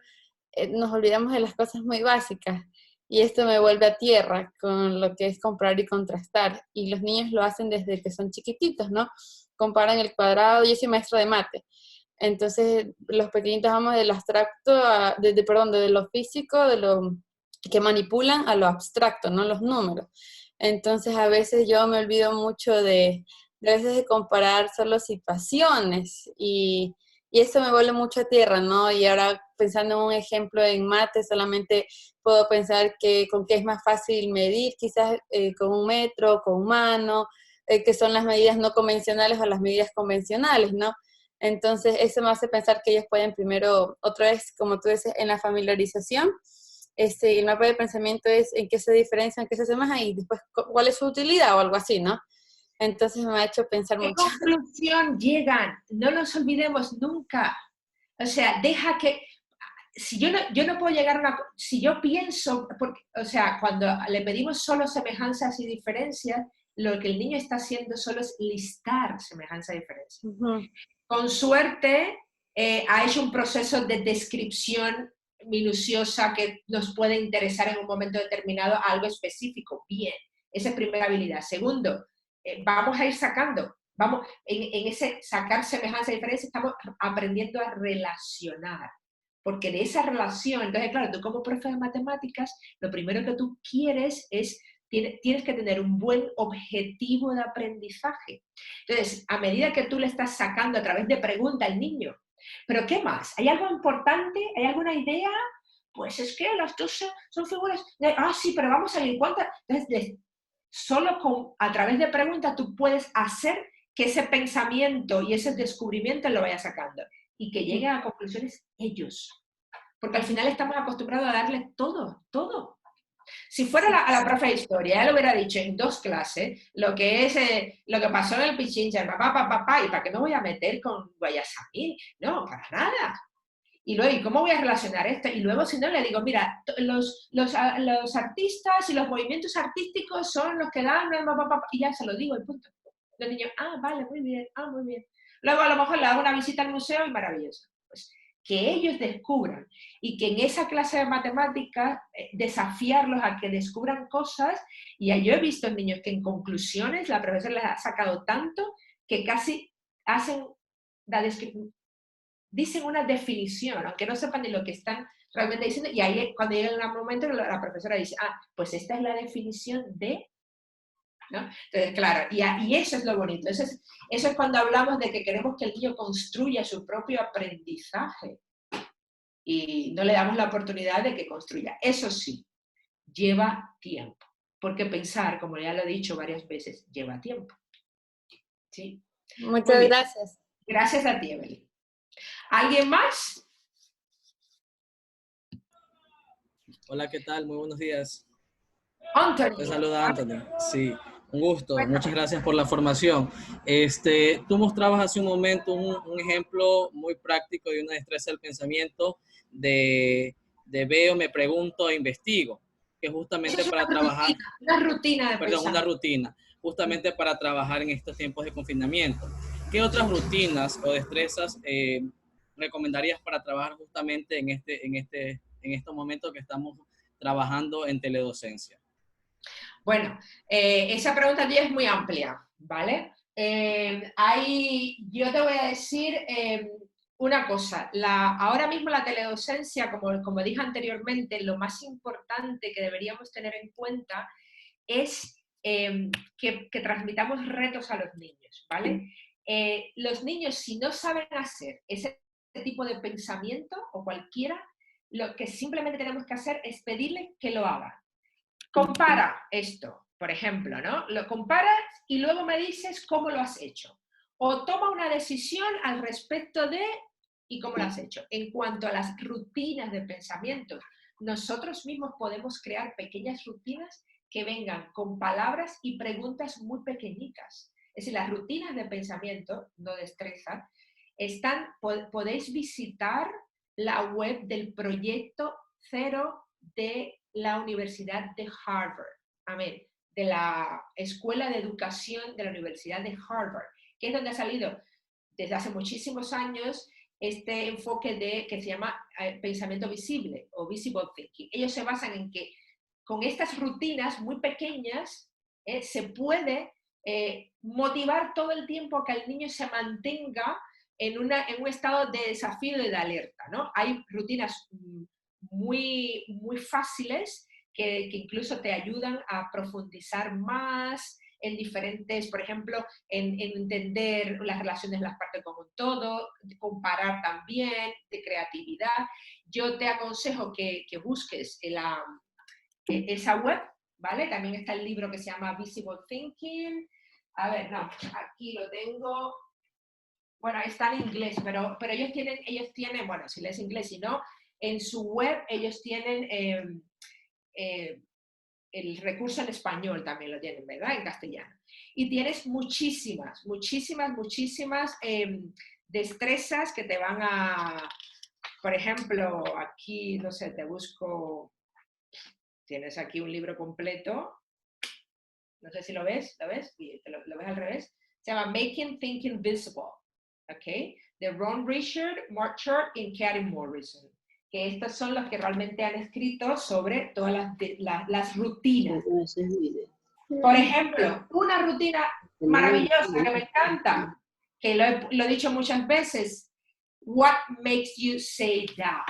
nos olvidamos de las cosas muy básicas. Y esto me vuelve a tierra con lo que es comparar y contrastar. Y los niños lo hacen desde que son chiquititos, ¿no? Comparan el cuadrado. Yo soy maestra de mate. Entonces, los pequeñitos vamos del abstracto, de lo físico, de lo que manipulan a lo abstracto, ¿no? Los números. Entonces, a veces yo me olvido mucho de comparar solo situaciones y eso me vuelve mucho a tierra, ¿no? Y ahora pensando en un ejemplo en mate, solamente puedo pensar con qué es más fácil medir, quizás con un metro, con mano, que son las medidas no convencionales o las medidas convencionales, ¿no? Entonces, eso me hace pensar que ellos pueden primero, otra vez, como tú dices, en la familiarización, el mapa de pensamiento es en qué se diferencia, en qué se asemeja y después cuál es su utilidad o algo así, ¿no? Entonces me ha hecho pensar mucho. ¿Qué conclusión llegan? No nos olvidemos nunca. O sea, deja que... Si yo no puedo llegar a una... Si yo pienso... cuando le pedimos solo semejanzas y diferencias, lo que el niño está haciendo solo es listar semejanzas y diferencias. Con suerte, ha hecho un proceso de descripción minuciosa que nos puede interesar en un momento determinado a algo específico. Bien, esa es primera habilidad. Segundo, vamos a ir sacando vamos, en ese sacar semejanza y diferencia, estamos aprendiendo a relacionar. Porque de esa relación, entonces claro, tú como profe de matemáticas, lo primero que tú quieres es, tienes que tener un buen objetivo de aprendizaje. Entonces, a medida que tú le estás sacando a través de preguntas al niño, ¿pero qué más? ¿Hay algo importante? ¿Hay alguna idea? Pues es que las dos son figuras, sí, pero vamos a ver cuántas. Entonces, solo a través de preguntas tú puedes hacer que ese pensamiento y ese descubrimiento lo vaya sacando y que lleguen a conclusiones ellos. Porque al final estamos acostumbrados a darles todo, todo. Si fuera a la profe de historia, él hubiera dicho en 2 clases lo que pasó en el Pichincha, papá, ¿y para qué me voy a meter con Guayasamín? No, para nada. Y luego, ¿y cómo voy a relacionar esto? Y luego, si no, le digo, mira, los artistas y los movimientos artísticos son los que dan, y ya se lo digo, y punto. Los niños, vale, muy bien, muy bien. Luego, a lo mejor le hago una visita al museo y maravilloso. Pues, que ellos descubran y que en esa clase de matemáticas desafiarlos a que descubran cosas. Y yo he visto niños que en conclusiones la profesora les ha sacado tanto que casi hacen dicen una definición, aunque no sepan ni lo que están realmente diciendo, y ahí cuando llega un momento la profesora dice, pues esta es la definición de... ¿no? Entonces, claro, y eso es lo bonito. Eso es cuando hablamos de que queremos que el niño construya su propio aprendizaje y no le damos la oportunidad de que construya. Eso sí, lleva tiempo, porque pensar, como ya lo he dicho varias veces, lleva tiempo. ¿Sí? Muchas gracias. Gracias a ti, Evelyn. ¿Alguien más? Hola, ¿qué tal? Muy buenos días. Anthony. Te saluda Anthony. Sí, un gusto. Muchas gracias por la formación. Tú mostrabas hace un momento un ejemplo muy práctico de una destreza del pensamiento de veo, me pregunto e investigo, que justamente para trabajar... Una rutina de Perdón, una rutina, justamente para trabajar en estos tiempos de confinamiento. ¿Qué otras rutinas o destrezas recomendarías para trabajar justamente en estos momentos que estamos trabajando en teledocencia? Bueno, esa pregunta tuya es muy amplia, ¿vale? Yo te voy a decir una cosa. Ahora mismo la teledocencia, como dije anteriormente, lo más importante que deberíamos tener en cuenta es que transmitamos retos a los niños, ¿vale? Los niños, si no saben hacer ese tipo de pensamiento o cualquiera, lo que simplemente tenemos que hacer es pedirles que lo hagan. Compara esto, por ejemplo, ¿no? Lo comparas y luego me dices cómo lo has hecho. O toma una decisión al respecto de y cómo lo has hecho. En cuanto a las rutinas de pensamiento, nosotros mismos podemos crear pequeñas rutinas que vengan con palabras y preguntas muy pequeñitas. Es decir, las rutinas de pensamiento, no destreza, podéis visitar la web del proyecto 0 de la Universidad de Harvard, de la Escuela de Educación de la Universidad de Harvard, que es donde ha salido desde hace muchísimos años este enfoque que se llama pensamiento visible o visible thinking. Ellos se basan en que con estas rutinas muy pequeñas se puede motivar todo el tiempo a que el niño se mantenga en un estado de desafío y de alerta, ¿no? Hay rutinas muy, muy fáciles que incluso te ayudan a profundizar más en diferentes, por ejemplo, en entender las relaciones de las partes como un todo, comparar también, de creatividad. Yo te aconsejo que busques esa web, ¿vale? También está el libro que se llama Visible Thinking. A ver, no, aquí lo tengo. Bueno, está en inglés, pero ellos tienen, bueno, si lees inglés, si no, en su web ellos tienen el recurso en español, también lo tienen, ¿verdad? En castellano. Y tienes muchísimas destrezas que te van a, por ejemplo, aquí, no sé, te busco, tienes aquí un libro completo, no sé si lo ves, ¿lo ves? ¿Lo ves al revés? Se llama Making Thinking Visible, ¿ok? De Ron Richard, Mark Chart y Karen Morrison. Que estos son los que realmente han escrito sobre todas las rutinas. Por ejemplo, una rutina maravillosa, que me encanta, que lo he dicho muchas veces. What makes you say that?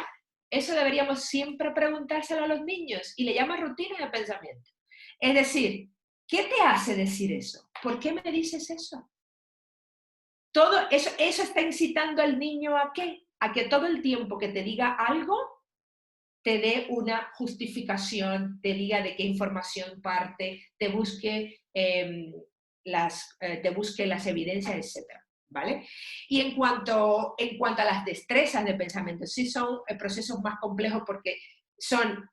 Eso deberíamos siempre preguntárselo a los niños y le llama rutina de pensamiento. Es decir, ¿qué te hace decir eso? ¿Por qué me dices eso? Todo eso está incitando al niño ¿a qué? A que todo el tiempo que te diga algo, te dé una justificación, te diga de qué información parte, te busque las evidencias, etc. ¿Vale? Y en cuanto a las destrezas de pensamiento, sí son procesos más complejos porque son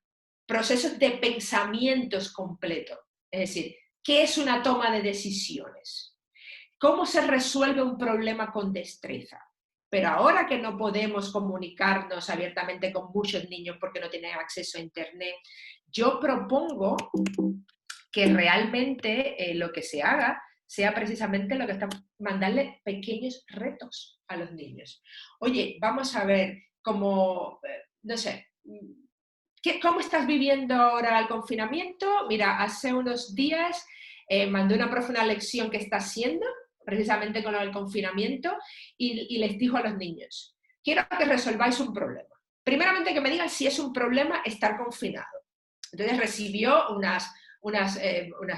procesos de pensamientos completos. Es decir, ¿qué es una toma de decisiones? ¿Cómo se resuelve un problema con destreza? Pero ahora que no podemos comunicarnos abiertamente con muchos niños porque no tienen acceso a Internet, yo propongo que realmente lo que se haga sea precisamente lo que está, mandarle pequeños retos a los niños. Oye, vamos a ver cómo, no sé, ¿cómo estás viviendo ahora el confinamiento? Mira, hace unos días mandé una profe una lección que está haciendo, precisamente con el confinamiento, y les dijo a los niños, quiero que resolváis un problema. Primeramente que me digan si es un problema estar confinado. Entonces recibió unas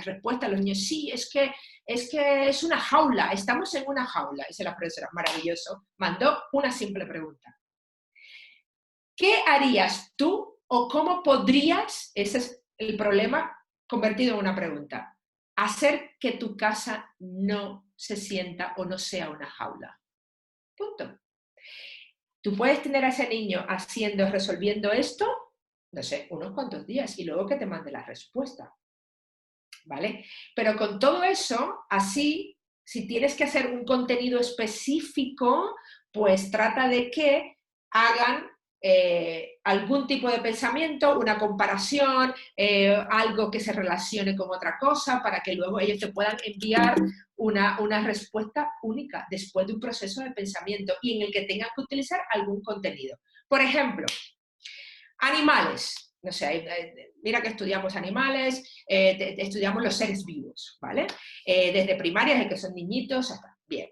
respuestas, los niños, sí, es que es una jaula, estamos en una jaula. Dice la profesora, maravilloso, mandó una simple pregunta. ¿Qué harías tú o cómo podrías, ese es el problema convertido en una pregunta, hacer que tu casa no se sienta o no sea una jaula? Punto. Tú puedes tener a ese niño resolviendo esto, no sé, unos cuantos días y luego que te mande la respuesta. ¿Vale? Pero con todo eso, así, si tienes que hacer un contenido específico, pues trata de que hagan algún tipo de pensamiento, una comparación, algo que se relacione con otra cosa, para que luego ellos te puedan enviar una respuesta única después de un proceso de pensamiento y en el que tengan que utilizar algún contenido. Por ejemplo, animales. No sé, mira que estudiamos animales, estudiamos los seres vivos, ¿vale? Desde primaria, desde que son niñitos hasta... Bien.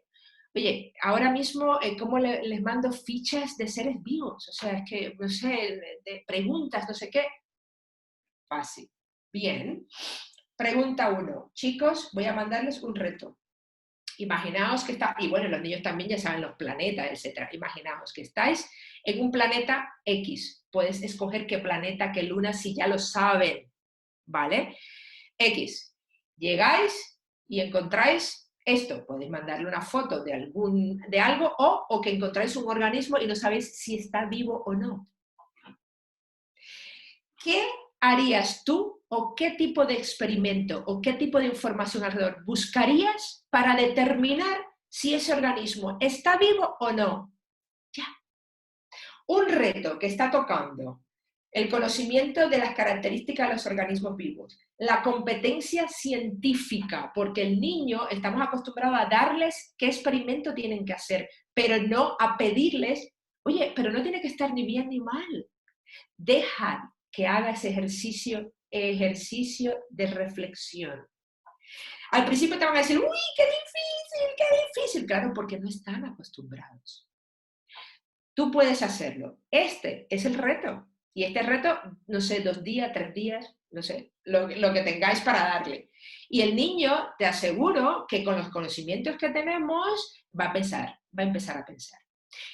Oye, ahora mismo, ¿cómo les mando fichas de seres vivos? O sea, es que, no sé, de preguntas, no sé qué. Fácil. Bien. Pregunta 1. Chicos, voy a mandarles un reto. Imaginaos que está, y bueno, los niños también ya saben los planetas, etc. Imaginaos que estáis en un planeta X. Puedes escoger qué planeta, qué luna, si ya lo saben, ¿vale? X. Llegáis y encontráis esto. Podéis mandarle una foto de algo o que encontráis un organismo y no sabéis si está vivo o no. ¿Qué harías tú o qué tipo de experimento o qué tipo de información alrededor buscarías para determinar si ese organismo está vivo o no? Ya. Un reto que está tocando el conocimiento de las características de los organismos vivos, la competencia científica, porque el niño estamos acostumbrados a darles qué experimento tienen que hacer, pero no a pedirles, oye, pero no tiene que estar ni bien ni mal. Deja que haga ese ejercicio de reflexión. Al principio te van a decir, uy, qué difícil, claro, porque no están acostumbrados. Tú puedes hacerlo. Este es el reto. Y este reto, no sé, 2 días, 3 días, no sé, lo que tengáis para darle. Y el niño, te aseguro que con los conocimientos que tenemos, va a empezar a pensar.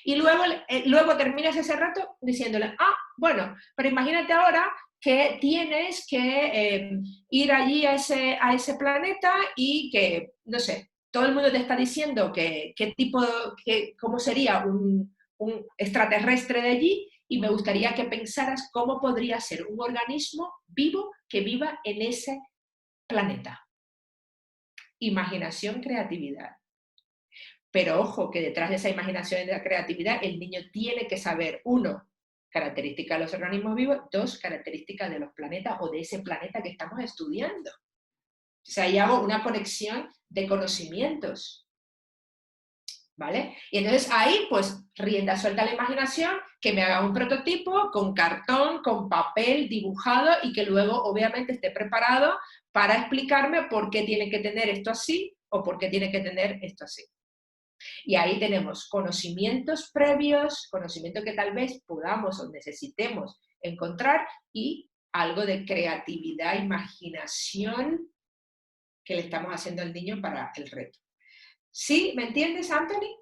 Y luego terminas ese reto diciéndole, bueno, pero imagínate ahora que tienes que ir allí a ese planeta y que, no sé, todo el mundo te está diciendo cómo sería un extraterrestre de allí, y me gustaría que pensaras cómo podría ser un organismo vivo que viva en ese planeta. Imaginación, creatividad. Pero ojo, que detrás de esa imaginación y de la creatividad, el niño tiene que saber, 1, características de los organismos vivos, 2, características de los planetas o de ese planeta que estamos estudiando. O sea, ahí hago una conexión de conocimientos. ¿Vale? Y entonces ahí, pues, rienda suelta a la imaginación, que me haga un prototipo con cartón, con papel dibujado y que luego, obviamente, esté preparado para explicarme por qué tiene que tener esto así o por qué tiene que tener esto así. Y ahí tenemos conocimientos previos, conocimiento que tal vez podamos o necesitemos encontrar, y algo de creatividad, imaginación que le estamos haciendo al niño para el reto. ¿Sí? ¿Me entiendes, Anthony?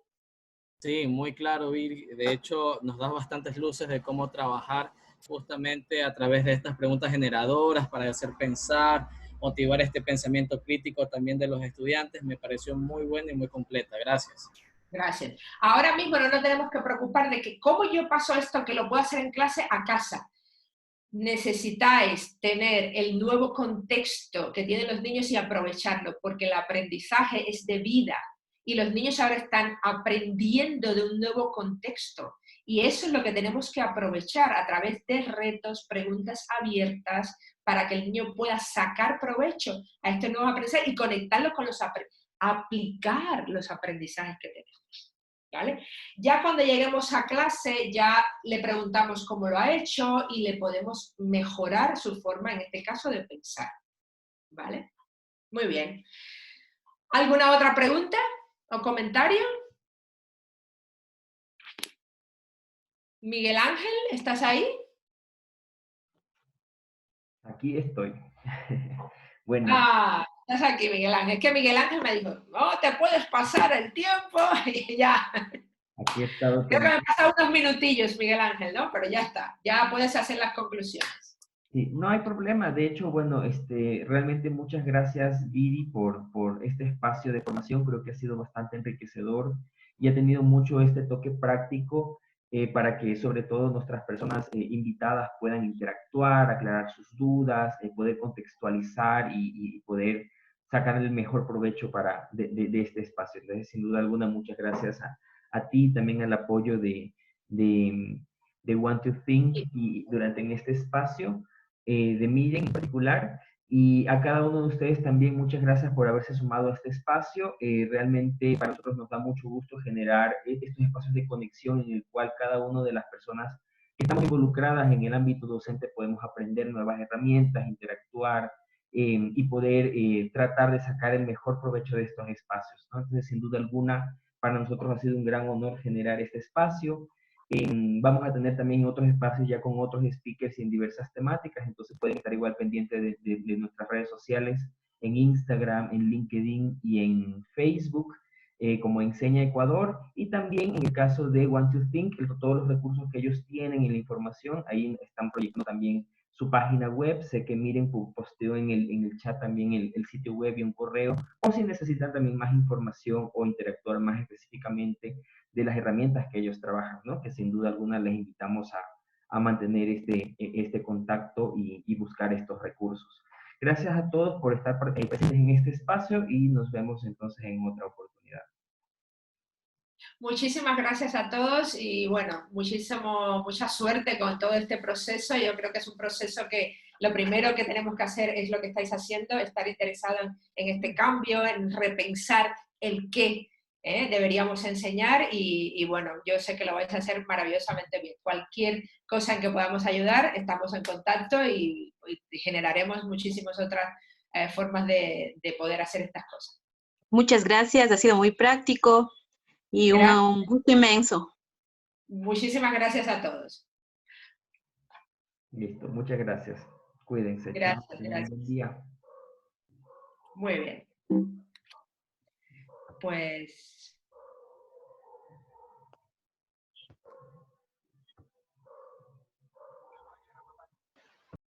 Sí, muy claro, Viri. De hecho, nos da bastantes luces de cómo trabajar justamente a través de estas preguntas generadoras para hacer pensar, motivar este pensamiento crítico también de los estudiantes. Me pareció muy buena y muy completa. Gracias. Gracias. Ahora mismo no nos tenemos que preocupar de que cómo yo paso esto que lo puedo hacer en clase a casa. Necesitáis tener el nuevo contexto que tienen los niños y aprovecharlo, porque el aprendizaje es de vida y los niños ahora están aprendiendo de un nuevo contexto, y eso es lo que tenemos que aprovechar a través de retos, preguntas abiertas, para que el niño pueda sacar provecho a este nuevo aprendizaje y conectarlo con aplicar los aprendizajes que tenemos. ¿Vale? Ya cuando lleguemos a clase ya le preguntamos cómo lo ha hecho y le podemos mejorar su forma, en este caso, de pensar. ¿Vale? Muy bien. ¿Alguna otra pregunta o comentario? Miguel Ángel, ¿estás ahí? Aquí estoy. Bueno. Ah, estás aquí, Miguel Ángel. Es que Miguel Ángel me dijo, no, te puedes pasar el tiempo y ya. Aquí he estado. Creo que me han pasado unos minutillos, Miguel Ángel, ¿no? Pero ya está, ya puedes hacer las conclusiones. Sí, no hay problema. De hecho, bueno, realmente muchas gracias, Viri, por este espacio de formación. Creo que ha sido bastante enriquecedor y ha tenido mucho este toque práctico para que sobre todo nuestras personas invitadas puedan interactuar, aclarar sus dudas, poder contextualizar y poder sacar el mejor provecho de este espacio. Entonces, sin duda alguna, muchas gracias a ti, también al apoyo de Want to Think y durante en este espacio. De Miriam en particular, y a cada uno de ustedes también muchas gracias por haberse sumado a este espacio. Realmente para nosotros nos da mucho gusto generar estos espacios de conexión en el cual cada una de las personas que estamos involucradas en el ámbito docente podemos aprender nuevas herramientas, interactuar y poder tratar de sacar el mejor provecho de estos espacios, ¿no? Entonces, sin duda alguna, para nosotros ha sido un gran honor generar este espacio. Vamos a tener también otros espacios ya con otros speakers y en diversas temáticas, entonces pueden estar igual pendientes de nuestras redes sociales, en Instagram, en LinkedIn y en Facebook, como Enseña Ecuador, y también en el caso de Want to Think, todos los recursos que ellos tienen y la información, ahí están proyectando también su página web. Sé que Miren posteó en el chat también el sitio web y un correo, o si necesitan también más información o interactuar más específicamente de las herramientas que ellos trabajan, ¿no? Que sin duda alguna les invitamos a mantener este contacto y buscar estos recursos. Gracias a todos por estar presentes en este espacio y nos vemos entonces en otra oportunidad. Muchísimas gracias a todos y bueno, mucha suerte con todo este proceso. Yo creo que es un proceso que lo primero que tenemos que hacer es lo que estáis haciendo, estar interesados en este cambio, en repensar el qué deberíamos enseñar y bueno, yo sé que lo vais a hacer maravillosamente bien. Cualquier cosa en que podamos ayudar, estamos en contacto y generaremos muchísimas otras formas de poder hacer estas cosas. Muchas gracias, ha sido muy práctico y un gusto inmenso. Muchísimas gracias a todos. Listo, muchas gracias. Cuídense. Gracias, gracias. Buen día. Muy bien. Pues